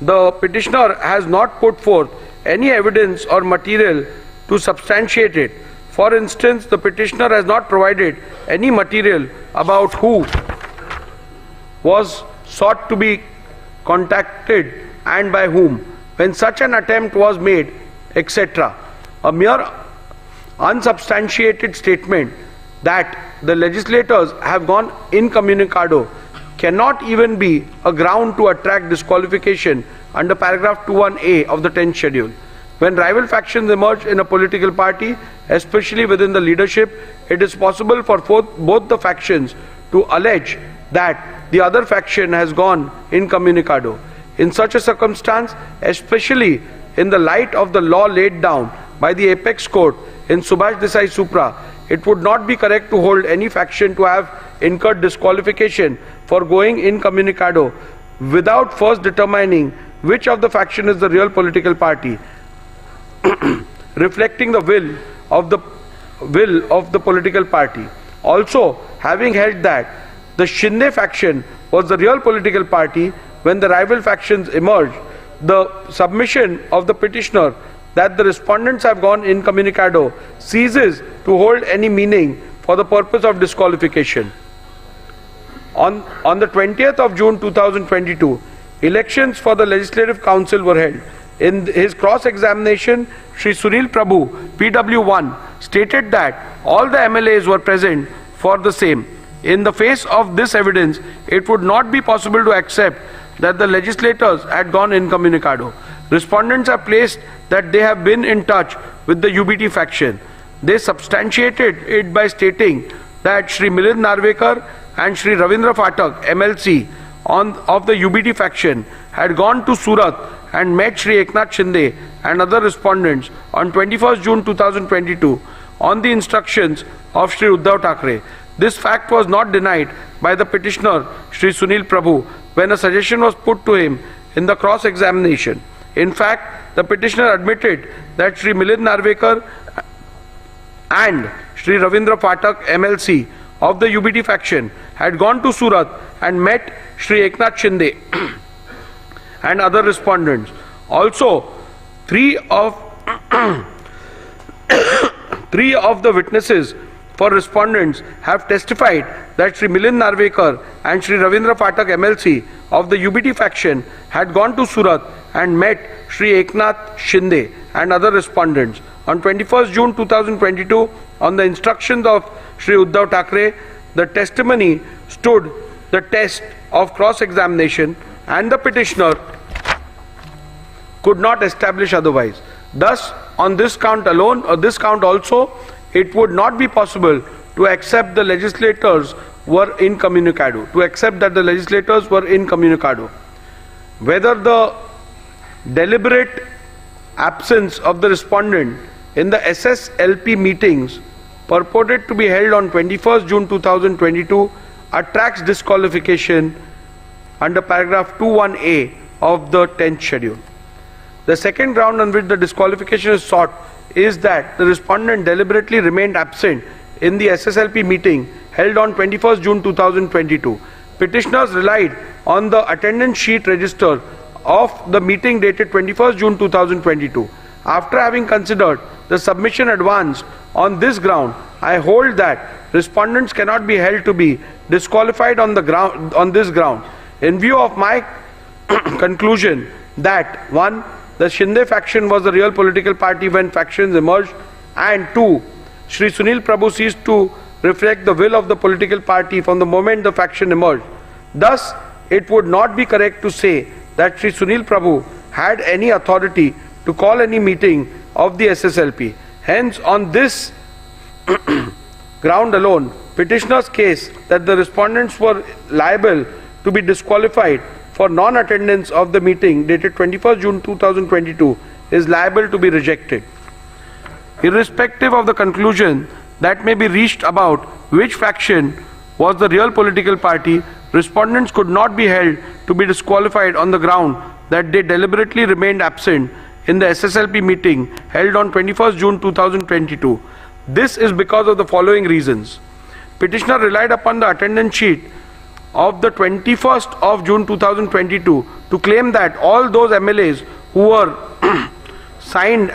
the petitioner has not put forth any evidence or material to substantiate it. For instance, the petitioner has not provided any material about who was sought to be contacted and by whom, when such an attempt was made, etc. A mere unsubstantiated statement that the legislators have gone incommunicado cannot even be a ground to attract disqualification under paragraph 21A of the 10th schedule. When rival factions emerge in a political party, especially within the leadership, it is possible for both the factions to allege that the other faction has gone incommunicado. In such a circumstance, especially in the light of the law laid down by the apex court in Subhash Desai Supra, it would not be correct to hold any faction to have incurred disqualification for going incommunicado without first determining which of the faction is the real political party, reflecting the will of the political party. Also, having held that the Shinde faction was the real political party when the rival factions emerged, the submission of the petitioner that the respondents have gone incommunicado ceases to hold any meaning for the purpose of disqualification. On the 20th of June 2022, elections for the Legislative Council were held. In his cross-examination, Shri Sunil Prabhu, PW1, stated that all the MLAs were present for the same. In the face of this evidence, it would not be possible to accept that the legislators had gone incommunicado. Respondents have placed that they have been in touch with the UBT faction. They substantiated it by stating that Shri Milind Narvekar and Shri Ravindra Phatak, MLC, of the UBT faction had gone to Surat and met Shri Eknath Shinde and other respondents on 21st June 2022 on the instructions of Shri Uddhav Thackeray. This fact was not denied by the petitioner Shri Sunil Prabhu when a suggestion was put to him in the cross-examination. In fact, the petitioner admitted that Shri Milind Narvekar and Shri Ravindra Phatak, MLC, of the UBT faction had gone to Surat and met Shri Eknath Shinde and other respondents. Also, three of the witnesses for respondents have testified that Shri Milind Narvekar and Shri Ravindra Phatak, MLC, of the UBT faction had gone to Surat and met Shri Eknath Shinde and other respondents. On 21st June 2022, on the instructions of Shri Uddhav Thackeray, the testimony stood the test of cross-examination and the petitioner could not establish otherwise. Thus, on this count alone, or this count also, it would not be possible to accept the legislators were incommunicado, Whether the deliberate absence of the respondent in the SSLP meetings purported to be held on 21st June 2022 attracts disqualification under paragraph 21A of the 10th schedule. The second ground on which the disqualification is sought is that the respondent deliberately remained absent in the SSLP meeting held on 21st June 2022. Petitioners relied on the attendance sheet register of the meeting dated 21st June 2022. After having considered the submission advanced on this ground, I hold that respondents cannot be held to be disqualified on this ground. In view of my conclusion that 1. The Shinde faction was the real political party when factions emerged, and 2. Shri Sunil Prabhu ceased to reflect the will of the political party from the moment the faction emerged. Thus, it would not be correct to say that Shri Sunil Prabhu had any authority to call any meeting of the SSLP. Hence, on this ground alone, petitioner's case that the respondents were liable to be disqualified for non-attendance of the meeting dated 21st June 2022 is liable to be rejected. Irrespective of the conclusion that may be reached about which faction was the real political party, respondents could not be held to be disqualified on the ground that they deliberately remained absent in the SSLP meeting held on 21st June 2022. This is because of the following reasons. Petitioner relied upon the attendance sheet of the 21st of June 2022 to claim that all those MLAs who were signed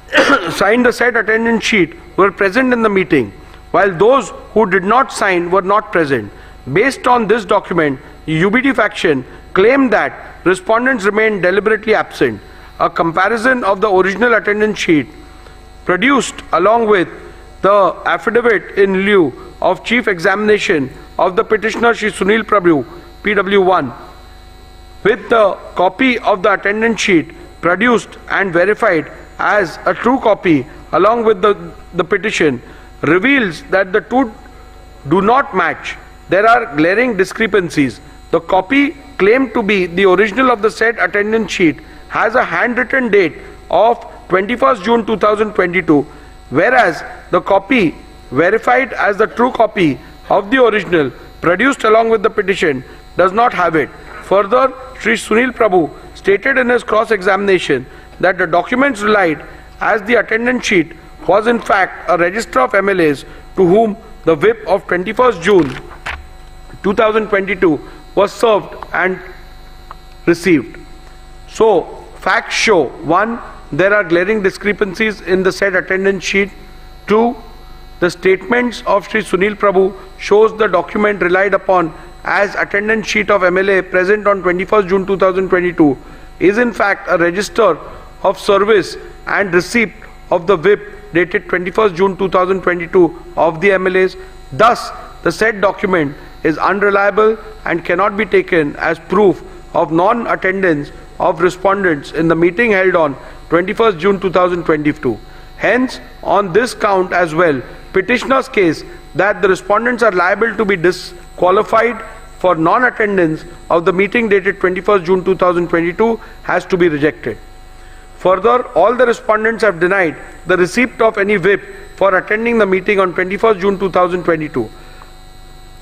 the said attendance sheet were present in the meeting, while those who did not sign were not present. Based on this document, the UBT faction claimed that respondents remained deliberately absent. A comparison of the original attendance sheet produced along with the affidavit in lieu of chief examination of the petitioner Shri Sunil Prabhu, PW1, with the copy of the attendance sheet produced and verified as a true copy along with the petition, reveals that the two do not match. There are glaring discrepancies. The copy claimed to be the original of the said attendance sheet has a handwritten date of 21st June 2022, whereas the copy verified as the true copy of the original produced along with the petition does not have it. Further, Shri Sunil Prabhu stated in his cross-examination that the documents relied as the attendance sheet was in fact a register of MLAs to whom the whip of 21st June 2022 was served and received. So, facts show: 1. There are glaring discrepancies in the said attendance sheet. 2. The statements of Shri Sunil Prabhu shows the document relied upon as attendance sheet of MLA present on 21st June 2022 is in fact a register of service and receipt of the whip dated 21st June 2022 of the MLAs. Thus, the said document is unreliable and cannot be taken as proof of non-attendance of respondents in the meeting held on 21st June 2022. Hence, on this count as well, petitioner's case that the respondents are liable to be disqualified for non-attendance of the meeting dated 21st June 2022 has to be rejected. Further, all the respondents have denied the receipt of any whip for attending the meeting on 21st June 2022.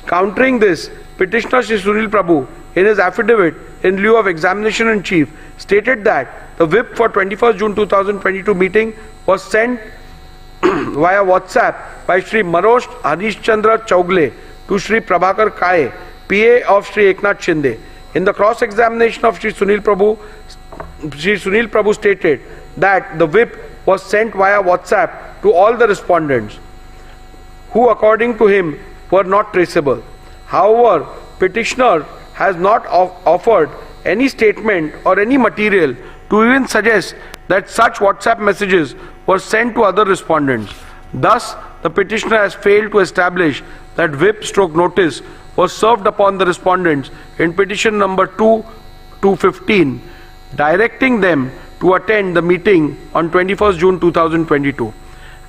Countering this, petitioner Shri Sunil Prabhu, in his affidavit in lieu of examination in chief, stated that the whip for 21st June 2022 meeting was sent via WhatsApp by Shri Manoj Harishchandra Chaugle to Shri Prabhakar Kaye, PA of Shri Eknath Shinde. In the cross-examination of Shri Sunil Prabhu stated that the whip was sent via WhatsApp to all the respondents, who according to him were not traceable. However, petitioner has not offered any statement or any material to even suggest that such WhatsApp messages were sent to other respondents. Thus, the petitioner has failed to establish that whip/notice was served upon the respondents in petition number 2/215, directing them to attend the meeting on 21st June 2022.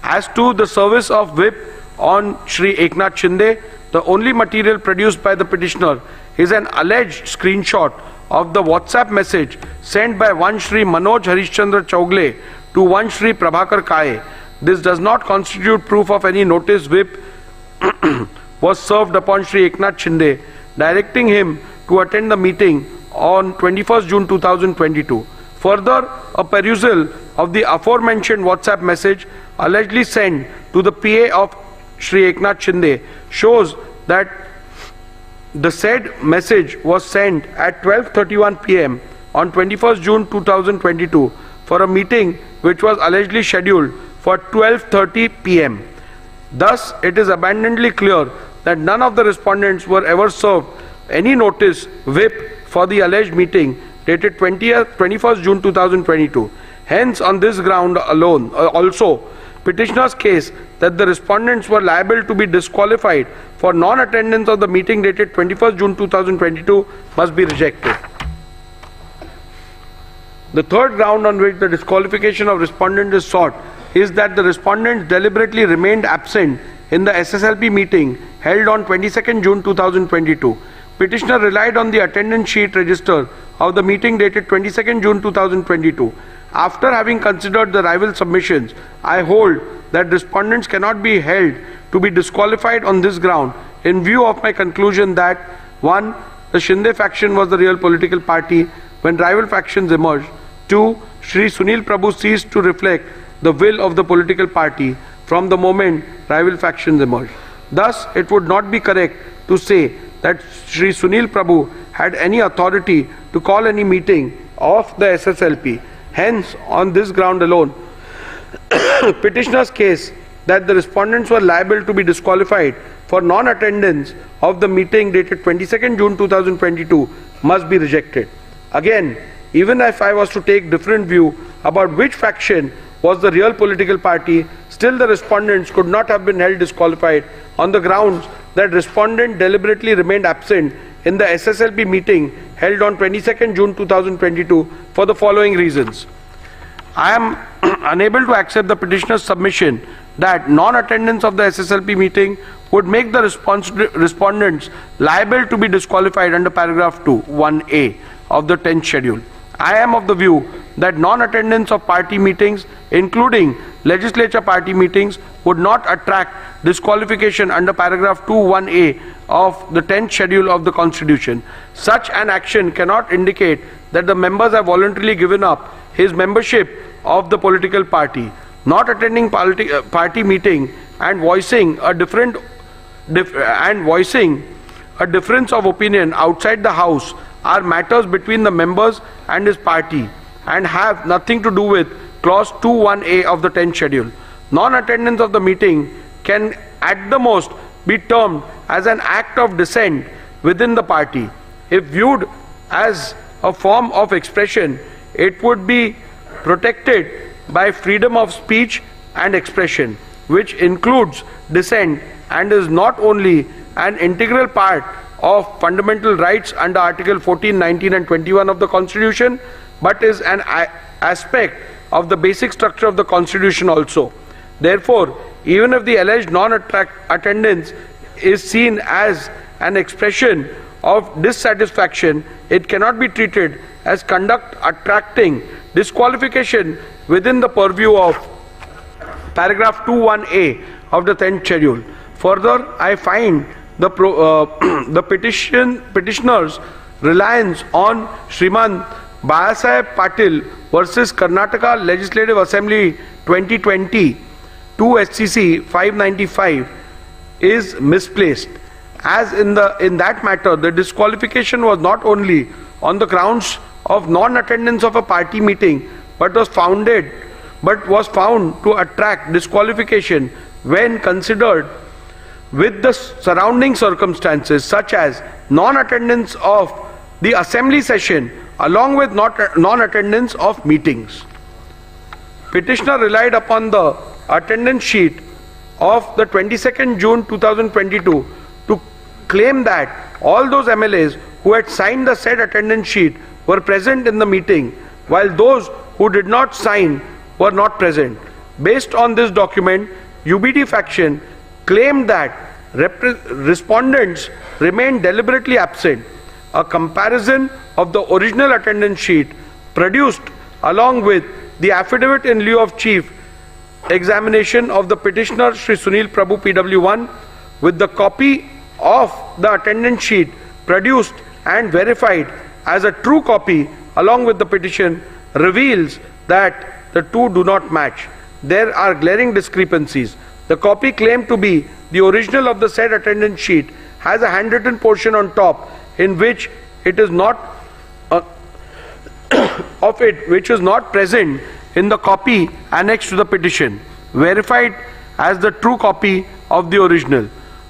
As to the service of whip on Shri Eknath Shinde, the only material produced by the petitioner is an alleged screenshot of the WhatsApp message sent by one Shri Manoj Harishchandra Chaugle to one Shri Prabhakar Kaye. This does not constitute proof of any notice whip was served upon Shri Eknath Shinde, directing him to attend the meeting on 21st June 2022. Further, a perusal of the aforementioned WhatsApp message allegedly sent to the PA of Shri Eknath Shinde shows that the said message was sent at 12:31 p.m. on 21st June 2022 for a meeting which was allegedly scheduled for 12:30 p.m. Thus, it is abundantly clear that none of the respondents were ever served any notice whip for the alleged meeting dated 21st June 2022. Hence, on this ground alone, also, petitioner's case that the respondents were liable to be disqualified for non-attendance of the meeting dated 21st June 2022 must be rejected. The third ground on which the disqualification of respondent is sought is that the respondents deliberately remained absent in the SSLP meeting held on 22nd June 2022. Petitioner relied on the attendance sheet register of the meeting dated 22nd June 2022. After having considered the rival submissions, I hold that respondents cannot be held to be disqualified on this ground in view of my conclusion that 1. The Shinde faction was the real political party when rival factions emerged. 2. Shri Sunil Prabhu ceased to reflect the will of the political party from the moment rival factions emerged. Thus, it would not be correct to say that Shri Sunil Prabhu had any authority to call any meeting of the SSLP. Hence, on this ground alone, petitioner's case that the respondents were liable to be disqualified for non-attendance of the meeting dated 22nd June 2022 must be rejected. Again, even if I was to take different view about which faction was the real political party, still the respondents could not have been held disqualified on the grounds that respondent deliberately remained absent in the SSLP meeting held on 22nd June 2022 for the following reasons. I am unable to accept the petitioner's submission that non-attendance of the SSLP meeting would make the respondents liable to be disqualified under paragraph 2, 1A of the 10th schedule. I am of the view that non-attendance of party meetings, including legislature party meetings, would not attract disqualification under paragraph 2(1)(a) of the 10th schedule of the Constitution. Such an action cannot indicate that the members have voluntarily given up his membership of the political party. Not attending party meeting and voicing a difference of opinion outside the House are matters between the members and his party and have nothing to do with clause 2(1)(a) of the 10th schedule. Non-attendance of the meeting can at the most be termed as an act of dissent within the party. If viewed as a form of expression, it would be protected by freedom of speech and expression, which includes dissent and is not only an integral part of fundamental rights under Article 14, 19 and 21 of the Constitution, but is an aspect of the basic structure of the Constitution also. Therefore, even if the alleged non-attendance is seen as an expression of dissatisfaction, it cannot be treated as conduct attracting disqualification within the purview of paragraph 21A of the 10th schedule. Further, I find the petitioner's reliance on Shriman Bayasaheb Patil versus Karnataka Legislative Assembly 2020 2 SCC 595 is misplaced, as in that matter the disqualification was not only on the grounds of non-attendance of a party meeting but was found to attract disqualification when considered with the surrounding circumstances, such as non-attendance of the assembly session along with non-attendance of meetings. Petitioner relied upon the attendance sheet of the 22nd June 2022 to claim that all those MLAs who had signed the said attendance sheet were present in the meeting, while those who did not sign were not present. Based on this document, UBD faction claimed that respondents remained deliberately absent. A comparison of the original attendance sheet produced along with the affidavit in lieu of chief examination of the petitioner Shri Sunil Prabhu PW1 with the copy of the attendance sheet produced and verified as a true copy along with the petition reveals that the two do not match. There are glaring discrepancies. The copy claimed to be the original of the said attendance sheet has a handwritten portion on top in which it is not which is not present in the copy annexed to the petition, verified as the true copy of the original.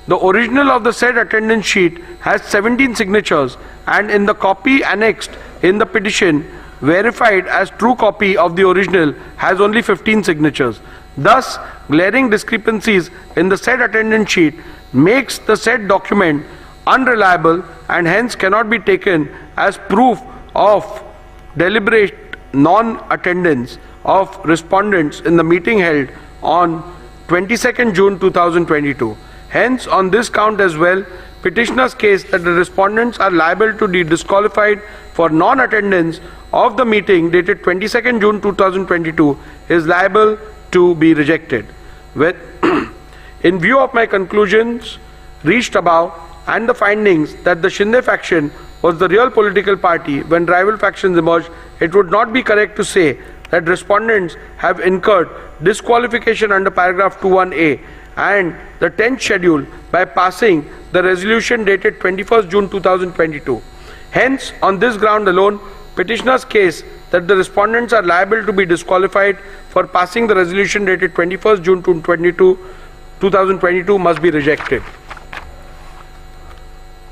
The original of the said attendance sheet has 17 signatures, and in the copy annexed in the petition, verified as true copy of the original, has only 15 signatures. Thus, glaring discrepancies in the said attendance sheet makes the said document unreliable and hence cannot be taken as proof of deliberate non-attendance of respondents in the meeting held on 22nd June 2022. Hence, on this count as well, petitioner's case that the respondents are liable to be disqualified for non-attendance of the meeting dated 22nd June 2022 is liable to be rejected. In view of my conclusions reached above and the findings that the Shinde faction was the real political party when rival factions emerged, it would not be correct to say that respondents have incurred disqualification under paragraph 21A and the 10th schedule by passing the resolution dated 21st June 2022. Hence, on this ground alone, petitioner's case that the respondents are liable to be disqualified for passing the resolution dated 21st June 2022 must be rejected.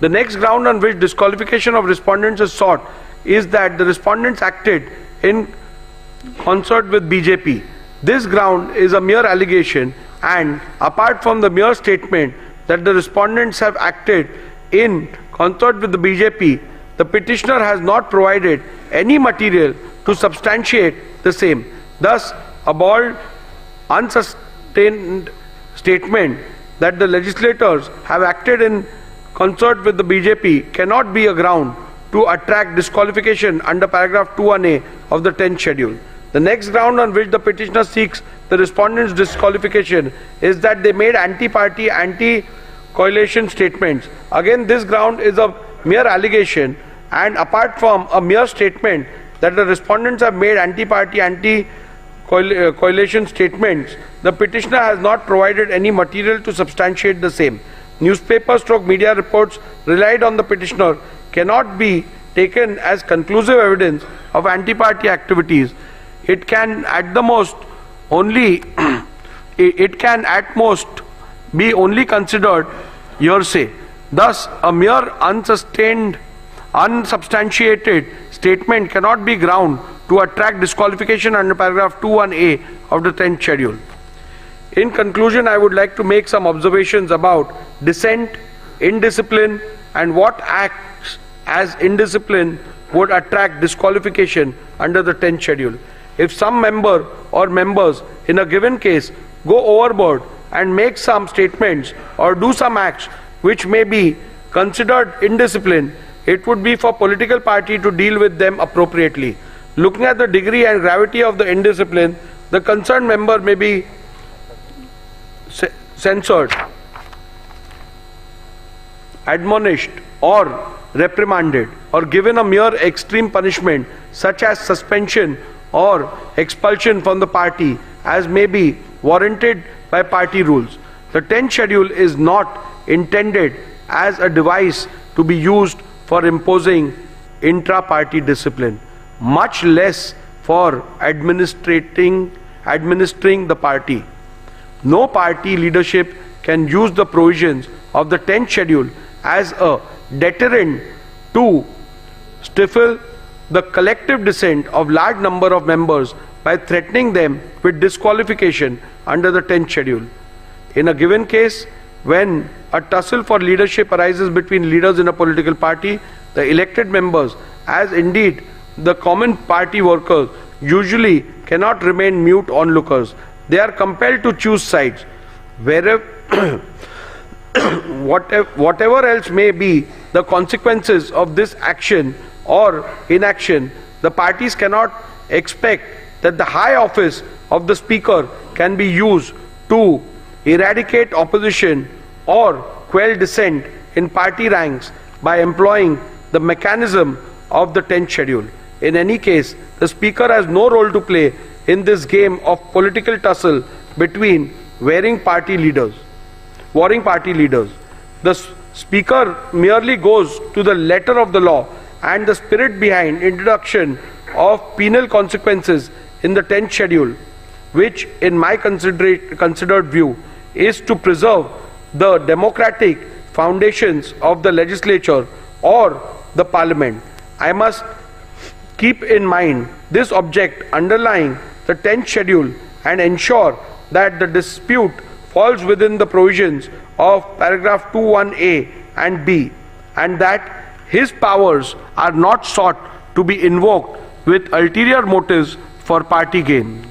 The next ground on which disqualification of respondents is sought is that the respondents acted in concert with BJP. This ground is a mere allegation, and apart from the mere statement that the respondents have acted in concert with the BJP, the petitioner has not provided any material to substantiate the same. Thus, a bald, unsustained statement that the legislators have acted in concert with the BJP cannot be a ground to attract disqualification under paragraph 21A of the 10th schedule. The next ground on which the petitioner seeks the respondents' disqualification is that they made anti-party, anti-coalition statements. Again, this ground is a mere allegation, and apart from a mere statement that the respondents have made anti-party, anti-coalition statements, the petitioner has not provided any material to substantiate the same. Newspaper/media reports relied on the petitioner cannot be taken as conclusive evidence of anti-party activities. It can at most be only considered hearsay. Thus, a mere unsubstantiated statement cannot be ground to attract disqualification under paragraph 21A of the 10th schedule. In conclusion, I would like to make some observations about dissent, indiscipline, and what acts as indiscipline would attract disqualification under the 10th schedule. If some member or members in a given case go overboard and make some statements or do some acts which may be considered indiscipline, it would be for political party to deal with them appropriately. Looking at the degree and gravity of the indiscipline, the concerned member may be censored, admonished or reprimanded or given a mere extreme punishment such as suspension or expulsion from the party as may be warranted by party rules. The 10th schedule is not intended as a device to be used for imposing intra-party discipline, much less for administering the party. No party leadership can use the provisions of the 10th schedule as a deterrent to stifle the collective dissent of large number of members by threatening them with disqualification under the 10th schedule. In a given case, when a tussle for leadership arises between leaders in a political party, the elected members, as indeed the common party workers, usually cannot remain mute onlookers. They are compelled to choose sides. Wherever whatever else may be the consequences of this action or inaction, the parties cannot expect that the high office of the speaker can be used to eradicate opposition or quell dissent in party ranks by employing the mechanism of the 10th schedule. In any case, the speaker has no role to play in this game of political tussle between warring party leaders. The speaker merely goes to the letter of the law and the spirit behind introduction of penal consequences in the 10th schedule, which in my considered view is to preserve the democratic foundations of the legislature or the parliament. I must keep in mind this object underlying the 10th schedule and ensure that the dispute falls within the provisions of paragraph 21A and B, and that his powers are not sought to be invoked with ulterior motives for party gain.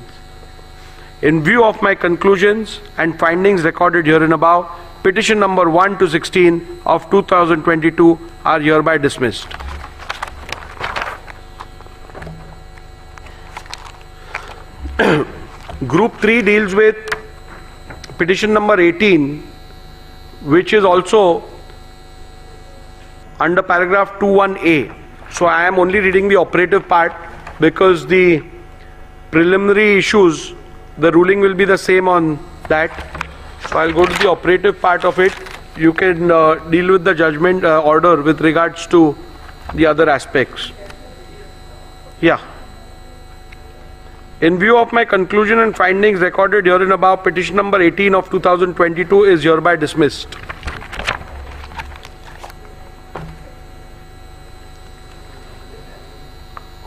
In view of my conclusions and findings recorded herein above, petition number 1 to 16 of 2022 are hereby dismissed. Group 3 deals with petition number 18, which is also under paragraph 21A. So I am only reading the operative part because the preliminary issues, the ruling will be the same on that. So I'll go to the operative part of it. You can deal with the judgment order with regards to the other aspects. Yeah. In view of my conclusion and findings recorded herein above, petition number 18 of 2022 is hereby dismissed.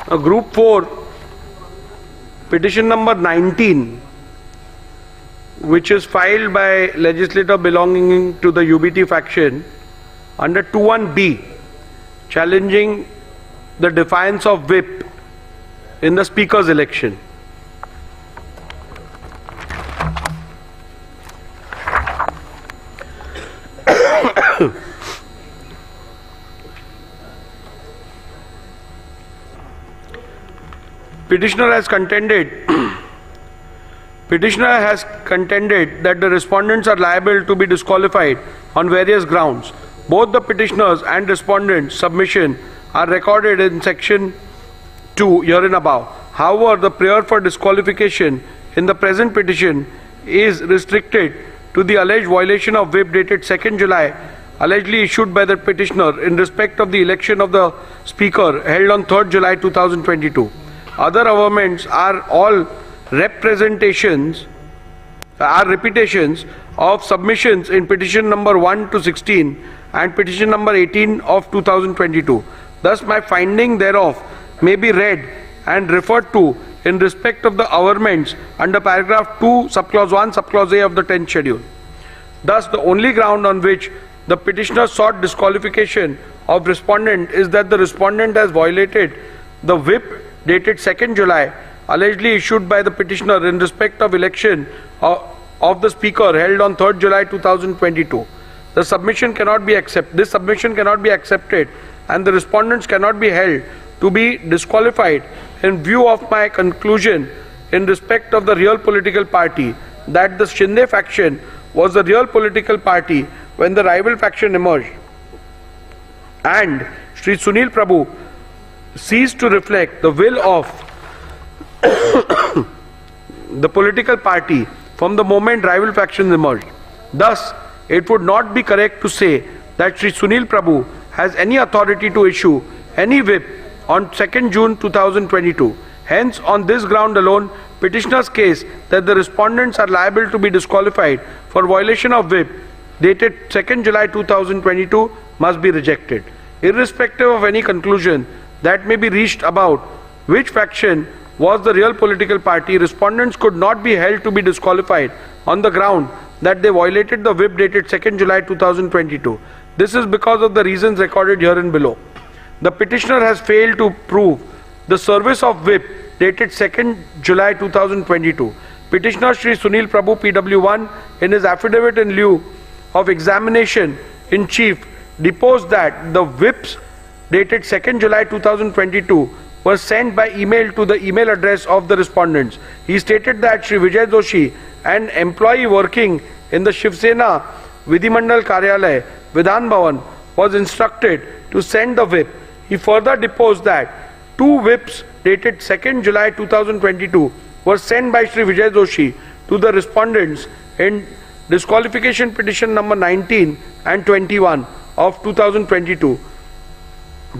Group 4, petition number 19, which is filed by legislator belonging to the UBT faction under 21B, challenging the defiance of whip in the speaker's election. Petitioner has contended that the respondents are liable to be disqualified on various grounds. Both the petitioners and respondents' submission are recorded in section 2 herein above. However, the prayer for disqualification in the present petition is restricted to the alleged violation of whip dated 2nd July, allegedly issued by the petitioner in respect of the election of the speaker held on 3rd July 2022. Other amendments are all repetitions of submissions in petition number 1 to 16 and petition number 18 of 2022. Thus, my finding thereof may be read and referred to in respect of the amendments under paragraph 2, subclause 1, subclause A of the 10th schedule. Thus, the only ground on which the petitioner sought disqualification of respondent is that the respondent has violated the whip dated 2nd July allegedly issued by the petitioner in respect of election of the speaker held on 3rd July 2022. This submission cannot be accepted and the respondents cannot be held to be disqualified in view of my conclusion in respect of the real political party that the Shinde faction was the real political party when the rival faction emerged, and Shri Sunil Prabhu ceased to reflect the will of the political party from the moment rival factions emerged. Thus, it would not be correct to say that Shri Sunil Prabhu has any authority to issue any whip on 2nd June 2022. Hence, on this ground alone, petitioner's case that the respondents are liable to be disqualified for violation of whip dated 2nd July 2022 must be rejected. Irrespective of any conclusion that may be reached about which faction was the real political party, respondents could not be held to be disqualified on the ground that they violated the whip dated 2nd July 2022. This is because of the reasons recorded herein below. The petitioner has failed to prove the service of whip dated 2nd July 2022. Petitioner Shri Sunil Prabhu PW1 in his affidavit in lieu of examination in chief deposed that the whips dated 2nd July 2022 were sent by email to the email address of the respondents. He stated that Shri Vijay Joshi, an employee working in the Shiv Sena Vidhimandal Karyalay, Vidhan Bhavan, was instructed to send the whip. He further deposed that 2 whips dated 2nd July 2022 were sent by Shri Vijay Joshi to the respondents in disqualification petition number 19 and 21 of 2022.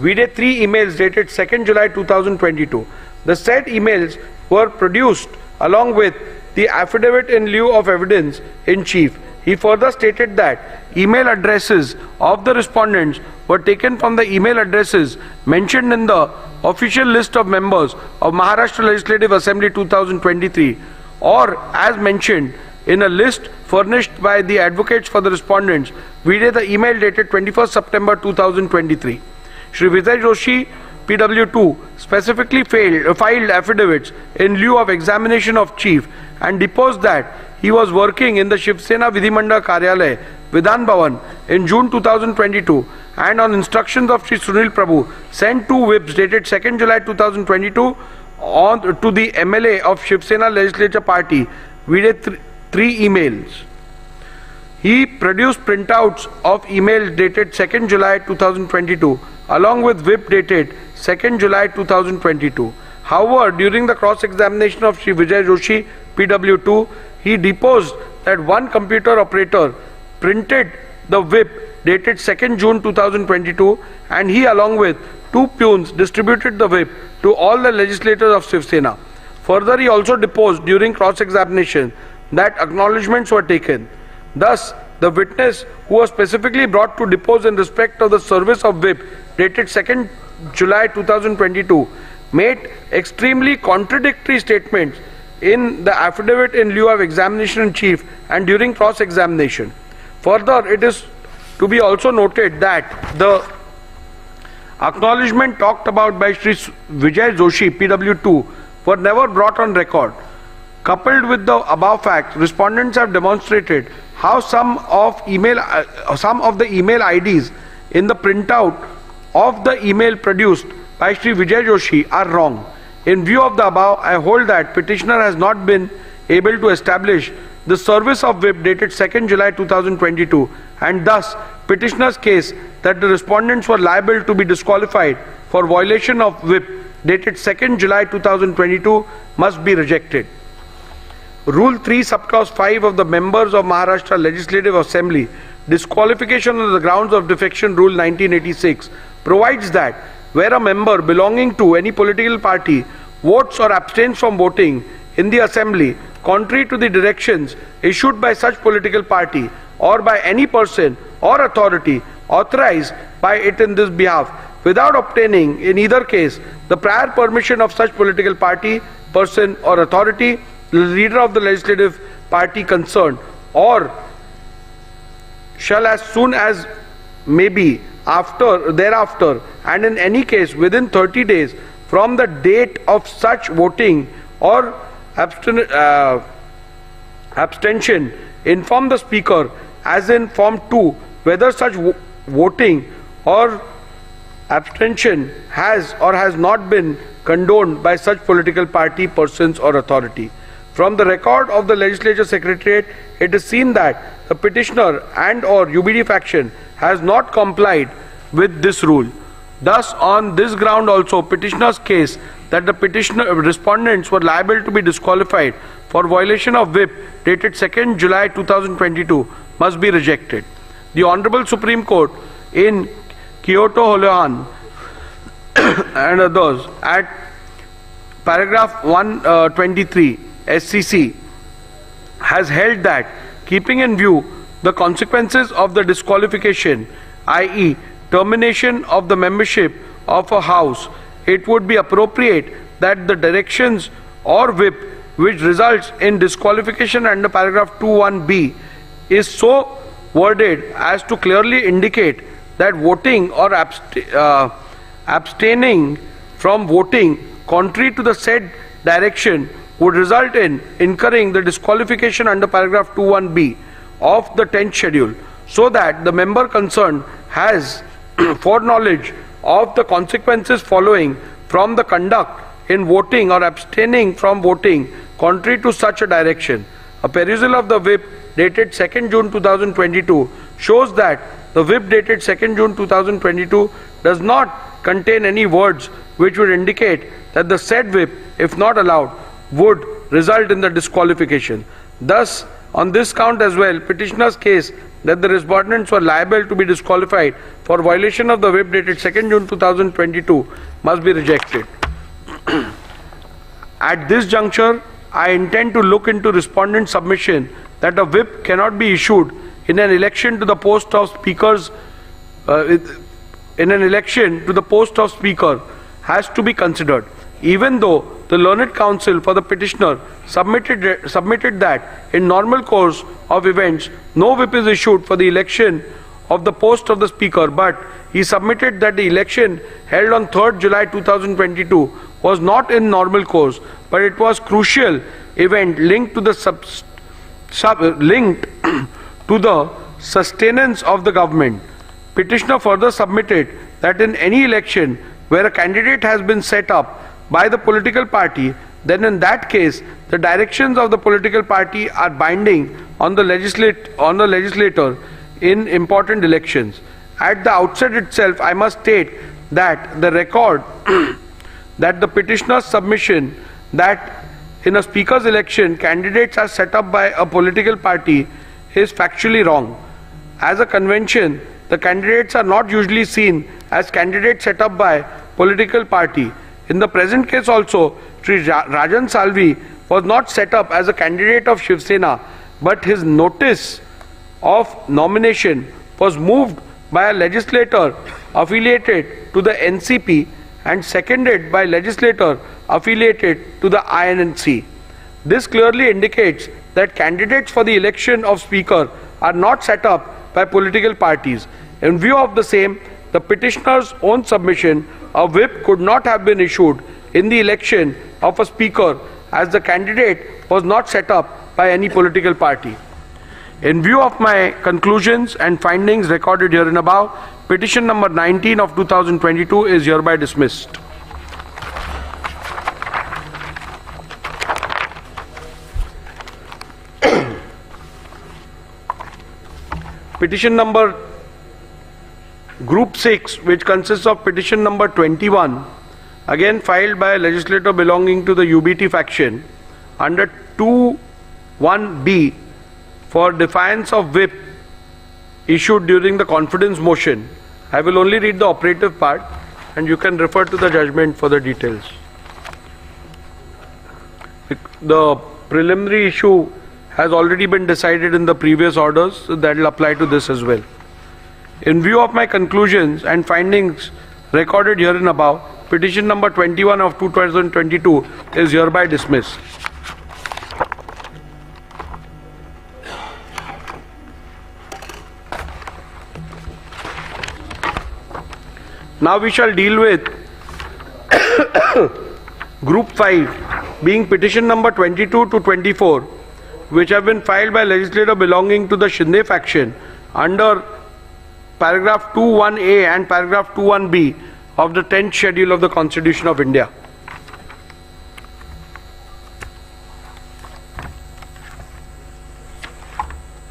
We did 3 emails dated 2nd July 2022. The said emails were produced along with the affidavit in lieu of evidence in chief. He further stated that email addresses of the respondents were taken from the email addresses mentioned in the official list of members of Maharashtra Legislative Assembly 2023 or as mentioned in a list furnished by the advocates for the respondents. We did the email dated 21st September 2023. Shri Vijay Joshi PW2 specifically filed affidavits in lieu of examination of chief and deposed that he was working in the Shiv Sena Vidhimandal Karyalay, Vidhan Bhavan in June 2022 and on instructions of Shri Sunil Prabhu sent 2 whips dated 2nd July 2022 to the MLA of Shiv Sena Legislature Party. We did 3 emails. He produced printouts of email dated 2nd July 2022 along with whip dated 2nd July 2022. However, during the cross-examination of Shri Vijay Joshi PW2, he deposed that one computer operator printed the whip dated 2nd June 2022 and he along with 2 peons distributed the whip to all the legislators of Shiv Sena. Further, he also deposed during cross-examination that acknowledgements were taken. Thus, the witness who was specifically brought to depose in respect of the service of whip dated 2nd July 2022 made extremely contradictory statements in the affidavit in lieu of examination in chief and during cross-examination. Further, it is to be also noted that the acknowledgement talked about by Shri Vijay Joshi PW2 were never brought on record. Coupled with the above facts, respondents have demonstrated how some of the email IDs in the printout of the email produced by Shri Vijay Joshi are wrong. In view of the above, I hold that petitioner has not been able to establish the service of whip dated 2nd July 2022 and thus petitioner's case that the respondents were liable to be disqualified for violation of whip dated 2nd July 2022 must be rejected. Rule 3 subclause 5 of the members of Maharashtra Legislative Assembly disqualification on the grounds of defection rule 1986 provides that where a member belonging to any political party votes or abstains from voting in the assembly contrary to the directions issued by such political party or by any person or authority authorized by it in this behalf without obtaining in either case the prior permission of such political party, person or authority, the leader of the legislative party concerned or shall as soon as may be thereafter, and in any case within 30 days from the date of such voting or abstention, inform the Speaker as in Form 2 whether such voting or abstention has or has not been condoned by such political party, persons or authority. From the record of the Legislature Secretariat, it is seen that the petitioner and or UBD faction has not complied with this rule. Thus, on this ground also, petitioner's case that the respondents were liable to be disqualified for violation of whip dated 2nd July 2022 must be rejected. The Honorable Supreme Court in Kyoto Holohan and others at paragraph 123 SCC has held that, keeping in view the consequences of the disqualification, i.e. termination of the membership of a house, it would be appropriate that the directions or whip which results in disqualification under paragraph 21B is so worded as to clearly indicate that voting or abstaining from voting contrary to the said direction would result in incurring the disqualification under paragraph 21B of the 10th schedule, so that the member concerned has foreknowledge of the consequences following from the conduct in voting or abstaining from voting contrary to such a direction. A perusal of the whip dated 2nd June 2022 shows that the whip dated 2nd June 2022 does not contain any words which would indicate that the said whip, if not allowed, would result in the disqualification. Thus, on this count as well, petitioner's case that the respondents were liable to be disqualified for violation of the whip dated 2nd June 2022 must be rejected. At this juncture, I intend to look into respondent submission that a whip cannot be issued in an election to the post of speakers has to be considered, even though the learned counsel for the petitioner submitted that in normal course of events no whip is issued for the election of the post of the speaker, but he submitted that the election held on 3rd July 2022 was not in normal course, but it was crucial event linked to the sustenance of the government. Petitioner further submitted that in any election where a candidate has been set up by the political party, then in that case the directions of the political party are binding on the legislator in important elections. At the outset itself, I must state that the record that the petitioner's submission that in a speaker's election candidates are set up by a political party is factually wrong. As a convention, the candidates are not usually seen as candidates set up by political party. In the present case also, Sri Rajan Salvi was not set up as a candidate of Shiv Sena, but his notice of nomination was moved by a legislator affiliated to the NCP and seconded by legislator affiliated to the INC. This clearly indicates that candidates for the election of speaker are not set up by political parties. In view of the same, the petitioner's own submission, a whip could not have been issued in the election of a speaker as the candidate was not set up by any political party. In view of my conclusions and findings recorded herein above, petition number 19 of 2022 is hereby dismissed. Petition number Group 6, which consists of petition number 21, again filed by a legislator belonging to the UBT faction under 2(1)(b) for defiance of whip issued during the confidence motion. I will only read the operative part and you can refer to the judgment for the details. The preliminary issue has already been decided in the previous orders, so that will apply to this as well. In view of my conclusions and findings recorded herein above, petition number 21 of 2022 is hereby dismissed. Now we shall deal with Group 5, being petition number 22 to 24, which have been filed by legislator belonging to the Shinde faction under paragraph 21A and paragraph 21B of the 10th schedule of the Constitution of India.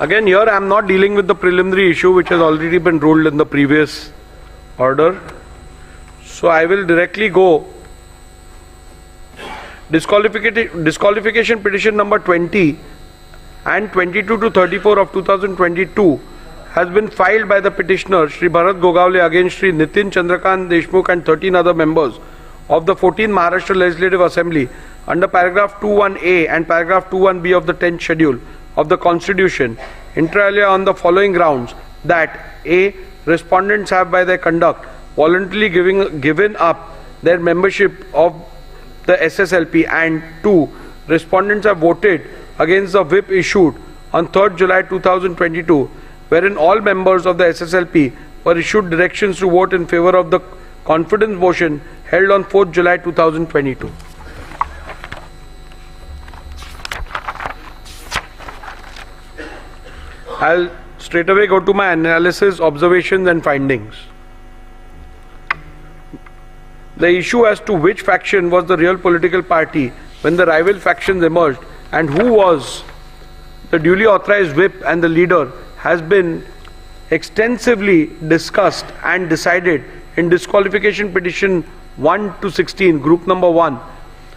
Again, here I am not dealing with the preliminary issue which has already been ruled in the previous order. So I will directly go. Disqualification petition number 20 and 22 to 34 of 2022 has been filed by the petitioner Shri Bharat Gogawale against Shri Nitin Chandrakant Deshmukh and 13 other members of the 14th Maharashtra Legislative Assembly under paragraph 21A and paragraph 21B of the 10th schedule of the Constitution, inter alia on the following grounds: that A. Respondents have by their conduct voluntarily given up their membership of the SSLP, and 2. Respondents have voted against the whip issued on 3rd July 2022, wherein all members of the SSLP were issued directions to vote in favor of the confidence motion held on 4th July 2022. I'll straight away go to my analysis, observations and findings. The issue as to which faction was the real political party when the rival factions emerged and who was the duly authorized whip and the leader has been extensively discussed and decided in disqualification petition 1 to 16, group number 1.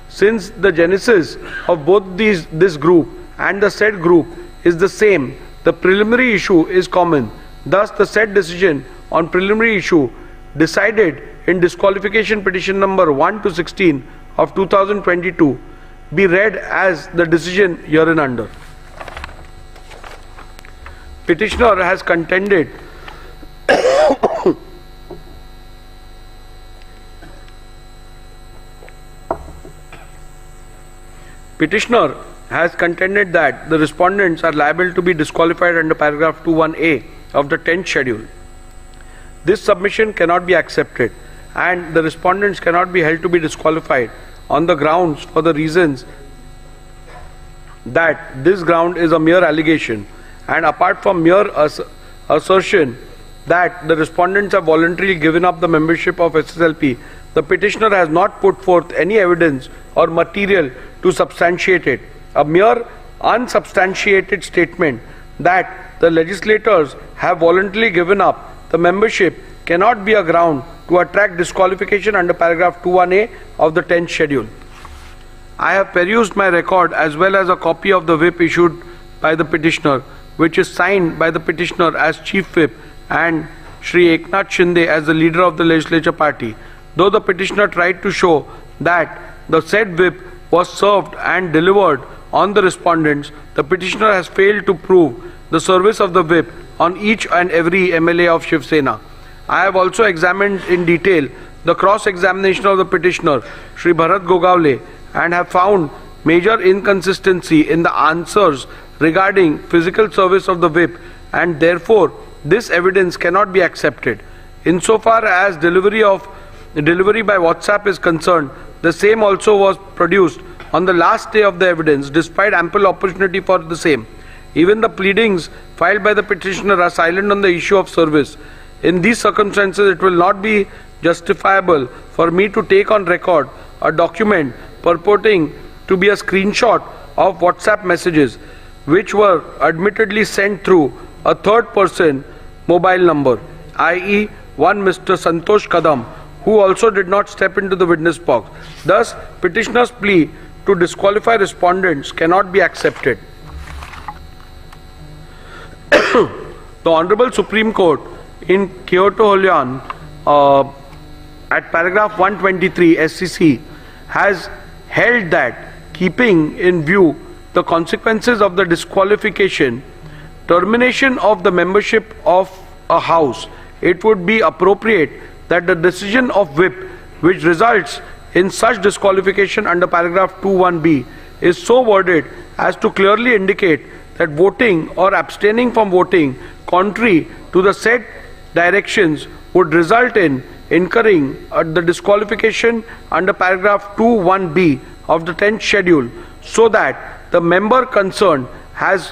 Since the genesis of both this group and the said group is the same, the preliminary issue is common. Thus, the said decision on preliminary issue decided in disqualification petition number 1 to 16 of 2022 be read as the decision hereunder. Petitioner has contended Petitioner has contended that the respondents are liable to be disqualified under paragraph 21A of the 10th schedule. This submission cannot be accepted and the respondents cannot be held to be disqualified on the grounds for the reasons that this ground is a mere allegation, and apart from mere assertion that the respondents have voluntarily given up the membership of SSLP, the petitioner has not put forth any evidence or material to substantiate it. A mere unsubstantiated statement that the legislators have voluntarily given up the membership cannot be a ground to attract disqualification under paragraph 21A of the 10th schedule. I have perused my record as well as a copy of the whip issued by the petitioner, which is signed by the petitioner as Chief Whip and Shri Eknath Shinde as the leader of the legislature party. Though the petitioner tried to show that the said whip was served and delivered on the respondents, the petitioner has failed to prove the service of the whip on each and every MLA of Shiv Sena. I have also examined in detail the cross-examination of the petitioner, Shri Bharat Gogawale, and have found major inconsistency in the answers regarding physical service of the whip, and therefore this evidence cannot be accepted. Insofar as delivery by WhatsApp is concerned, the same also was produced on the last day of the evidence despite ample opportunity for the same. Even the pleadings filed by the petitioner are silent on the issue of service. In these circumstances, it will not be justifiable for me to take on record a document purporting to be a screenshot of WhatsApp messages which were admittedly sent through a third person mobile number, i.e. one Mr. Santosh Kadam, who also did not step into the witness box. Thus, petitioner's plea to disqualify respondents cannot be accepted. The Honorable Supreme Court in Kyoto Holion at paragraph 123 SCC has held that, keeping in view the consequences of the disqualification, termination of the membership of a house, it would be appropriate that the decision of whip which results in such disqualification under paragraph 21B is so worded as to clearly indicate that voting or abstaining from voting contrary to the said directions would result in incurring the disqualification under paragraph 2(1)(b) of the 10th schedule, so that the member concerned has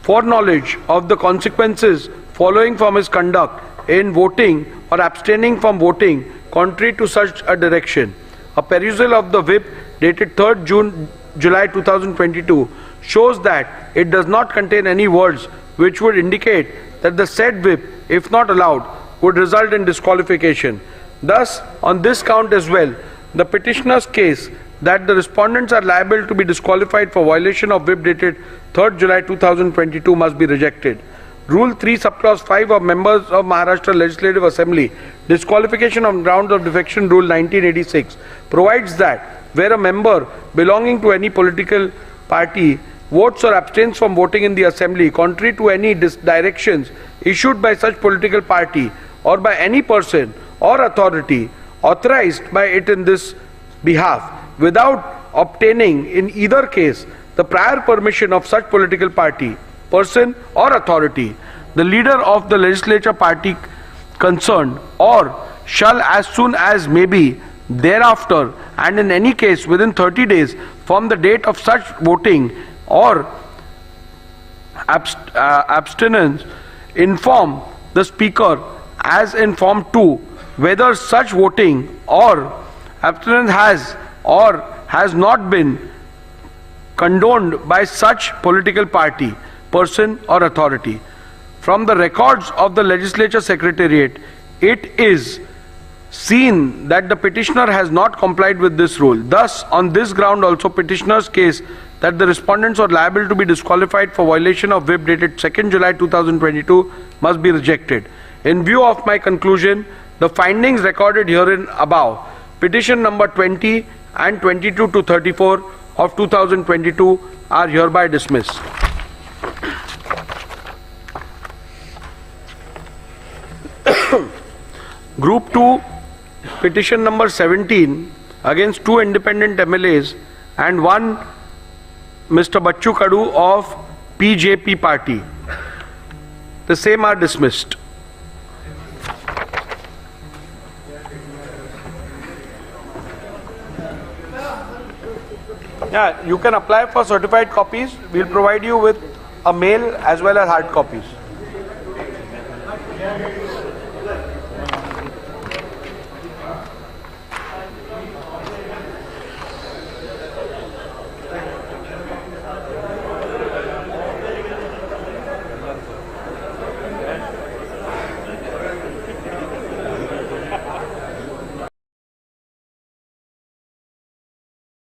foreknowledge of the consequences following from his conduct in voting or abstaining from voting contrary to such a direction. A perusal of the whip dated 3rd July 2022 shows that it does not contain any words which would indicate that the said whip, if not allowed, would result in disqualification. Thus, on this count as well, the petitioner's case that the respondents are liable to be disqualified for violation of whip dated 3rd July 2022 must be rejected. Rule 3 subclause 5 of members of Maharashtra Legislative Assembly disqualification on grounds of defection rule 1986 provides that where a member belonging to any political party votes or abstains from voting in the assembly contrary to any directions issued by such political party or by any person or authority authorized by it in this behalf without obtaining in either case the prior permission of such political party, person or authority, the leader of the legislature party concerned, or shall as soon as may be thereafter and in any case within 30 days from the date of such voting or abstinence inform the speaker as in form 2 whether such voting or abstinence has or has not been condoned by such political party, person or authority. From the records of the legislature secretariat, it is seen that the petitioner has not complied with this rule. Thus, on this ground also, petitioner's case that the respondents are liable to be disqualified for violation of whip dated 2nd July 2022 must be rejected. In view of my conclusion, the findings recorded herein above, petition number 20 and 22 to 34 of 2022 are hereby dismissed. Group 2, petition number 17 against 2 independent MLAs and 1 Mr. Bachchu Kadu of PJP party. The same are dismissed. Yeah, you can apply for certified copies. We'll provide you with a mail as well as hard copies.